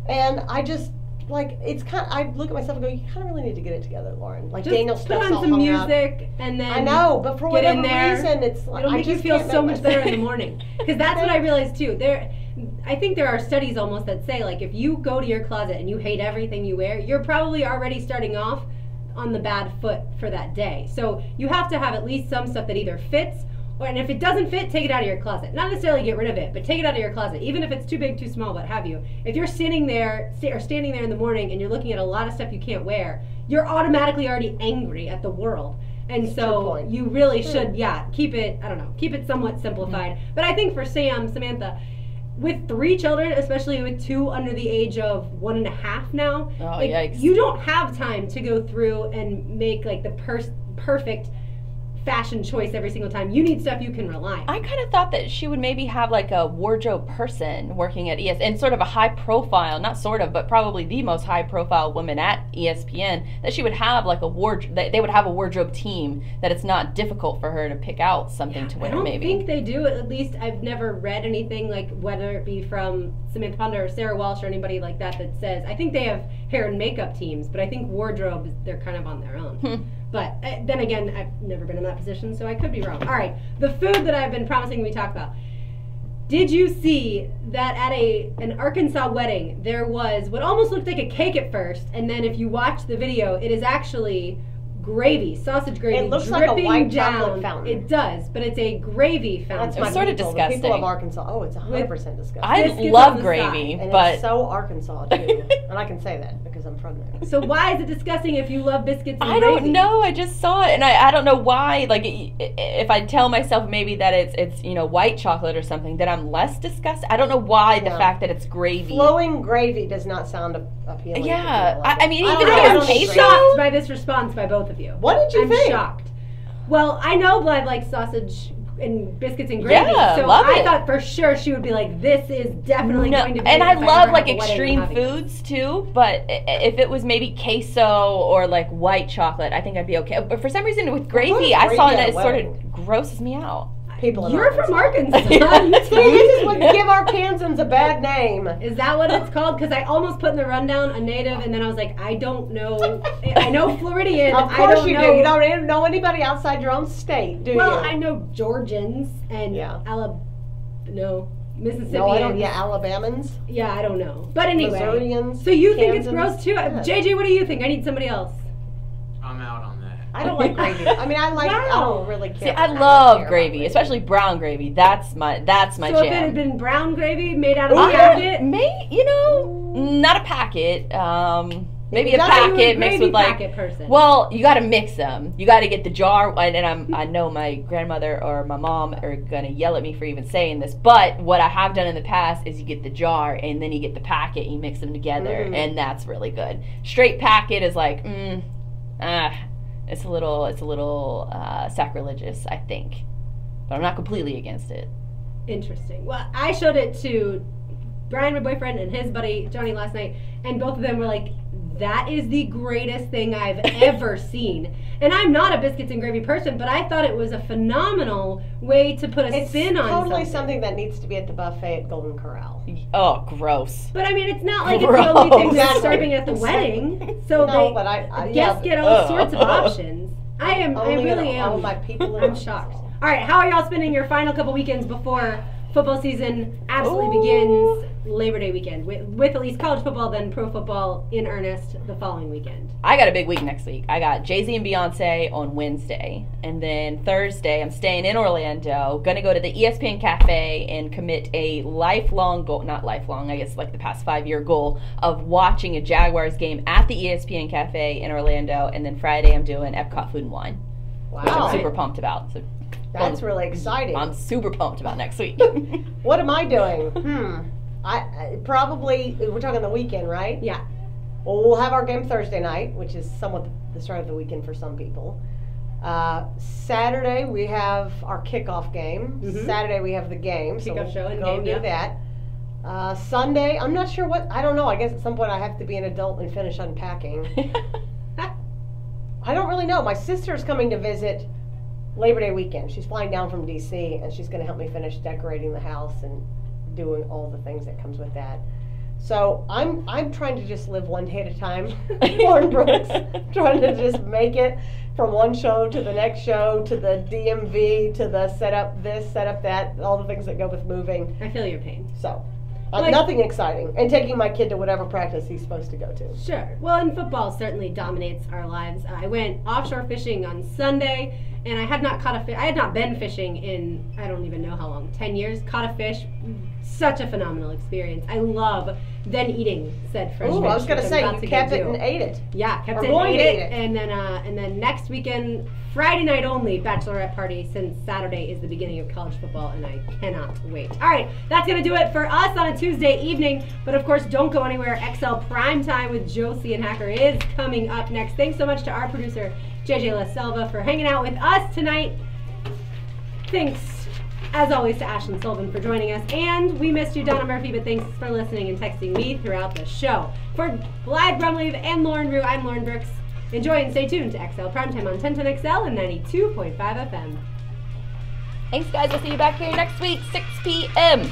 And I just like it's kind. I look at myself and go, you kind of really need to get it together, Lauren. Like just Daniel stuff's put on all some hung music up. and then I know, but for get in whatever there, reason, it's like it'll make you feel so much better in the morning. Because that's what I realized too. I think there are studies almost that say like if you go to your closet and you hate everything you wear, you're probably already starting off on the bad foot for that day. So you have to have at least some stuff that either fits, and if it doesn't fit, take it out of your closet. Not necessarily get rid of it, but take it out of your closet, even if it's too big, too small, what have you. If you're standing there in the morning and you're looking at a lot of stuff you can't wear, you're automatically already angry at the world. And so you really should, keep it somewhat simplified. Mm-hmm. But I think for Samantha, with 3 children, especially with 2 under the age of 1.5 now, yikes. You don't have time to go through and make like the perfect fashion choice every single time. You need stuff you can rely on. I kind of thought that she would maybe have like a wardrobe person working at ESPN, and sort of a high profile, not sort of, but probably the most high profile woman at ESPN, that she would have like a wardrobe, they would have a wardrobe team, that it's not difficult for her to pick out something to wear. I don't maybe. think they do. At least I've never read anything like, whether it be from Samantha Ponder or Sarah Walsh or anybody like that says, I think they have hair and makeup teams, but I think wardrobe, they're kind of on their own. But then again, I've never been in that position, so I could be wrong. All right, the food that I've been promising we talk about. Did you see that at an Arkansas wedding, there was what almost looked like a cake at first, and then if you watch the video, it is actually gravy, sausage gravy, it looks like a white down. chocolate fountain. It does, but it's a gravy fountain. That's my sort of people, disgusting. The people of Arkansas. Oh, it's 100% disgusting. I Biscuits love on the gravy, side. And but it's so Arkansas too, and I can say that because I'm from there. So why is it disgusting if you love biscuits and I gravy? don't know. I just saw it, and I don't know why. Like, if I tell myself maybe that it's white chocolate or something, that I'm less disgusted. I don't know why the fact that it's gravy. Flowing gravy does not sound appealing. Yeah, I mean, even I if am it's shocked by this response by both of you. What did you I'm think? shocked. Well, I know Blythe likes sausage and biscuits and gravy, Yeah, so love I it. thut for sure she would be like, this is definitely going to be. And I if love ever like have a wedding, extreme I'm having foods too, but if it was maybe queso or like white chocolate, I think I'd be okay. But for some reason with gravy, I saw it and it sort of grosses me out. People in You're from Arkansas. See, this is what give Arkansans a bad name. Is that what it's called? Because I almost put in the rundown a native, and then I was like, I don't know. I know Floridian. Of I course don't you know. do. You don't know anybody outside your own state, do you? Well, I know Georgians and Mississippians. No, I don't. Yeah, Alabamans. Yeah, I don't know. But anyway. Missourians. So you think it's Kansans. gross too? Yeah. JJ, what do you think? I need somebody else. I'm out on that. I don't like gravy. I mean, I don't really care. See, I don't love care gravy, about especially brown gravy. That's my So jam. if it had been brown gravy made out of a I packet, not a packet. Maybe a That's why you were a packet mixed gravy with like. packet person. Well, you got to mix them. You got to get the jar, and I know my grandmother or my mom are gonna yell at me for even saying this, but what I have done in the past is you get the jar and then you get the packet, and you mix them together, and that's really good. Straight packet is like, it's a little sacrilegious, I think, but I'm not completely against it. Interesting. Well, I showed it to Brian, my boyfriend, and his buddy Johnny last night, and both of them were like, that is the greatest thing I've ever seen. And I'm not a biscuits and gravy person, but I thought it was a phenomenal way to put a spin on something. It's totally something that needs to be at the buffet at Golden Corral. Oh, gross. But I mean, it's not like it's the only thing they're Exactly. serving at the wedding. So No, but I guests get all sorts of options. I really am. All my people I'm shocked. All right, how are y'all spending your final couple weekends before football season absolutely begins Labor Day weekend with at least college football, then pro football in earnest the following weekend? I got a big week next week. I got Jay-Z and Beyonce on Wednesday, and then Thursday I'm staying in Orlando, gonna go to the ESPN Cafe and commit a lifelong goal, not lifelong, I guess like the past 5-year goal of watching a Jaguars game at the ESPN Cafe in Orlando, and then Friday I'm doing Epcot Food and Wine, which Wow. I'm super pumped about. So That's really exciting. I'm super pumped about next week. What am I doing? I probably, we're talking the weekend, right? Yeah. Well, we'll have our game Thursday night, which is somewhat the start of the weekend for some people. Saturday we have our kickoff game. Saturday we have the game, so Kickoff show and go game, do yeah. that. Sunday, I'm not sure what, I don't know. I guess at some point I have to be an adult and finish unpacking. I don't really know. My sister's coming to visit Labor Day weekend. She's flying down from D.C. and she's going to help me finish decorating the house and doing all the things that comes with that. So I'm trying to just live one day at a time. Lauren Brooks, trying to just make it from one show to the next show to the DMV to the set up this, set up that, all the things that go with moving. I feel your pain. So. Nothing exciting. And taking my kid to whatever practice he's supposed to go to. Sure. Well, and football certainly dominates our lives. I went offshore fishing on Sunday, and I had not caught a fish. I had not been fishing in, I don't even know how long, 10 years. Caught a fish. Such a phenomenal experience. I love then eating said fresh fish. I was going to say, you kept it and ate it. Yeah, kept it and ate it. And then next weekend, Friday night only, bachelorette party, since Saturday is the beginning of college football, and I cannot wait. All right, that's going to do it for us on a Tuesday evening. But of course, don't go anywhere. XL Primetime with Josie and Hacker is coming up next. Thanks so much to our producer, JJ La Selva, for hanging out with us tonight. Thanks, as always, to Ashlyn Sullivan for joining us. And we missed you, Donna Murphy, but thanks for listening and texting me throughout the show. For Blythe, Brumleve, and Lauren Rue, I'm Lauren Brooks. Enjoy and stay tuned to XL Primetime on 1010XL and 92.5 FM. Thanks, guys. We'll see you back here next week, 6 p.m.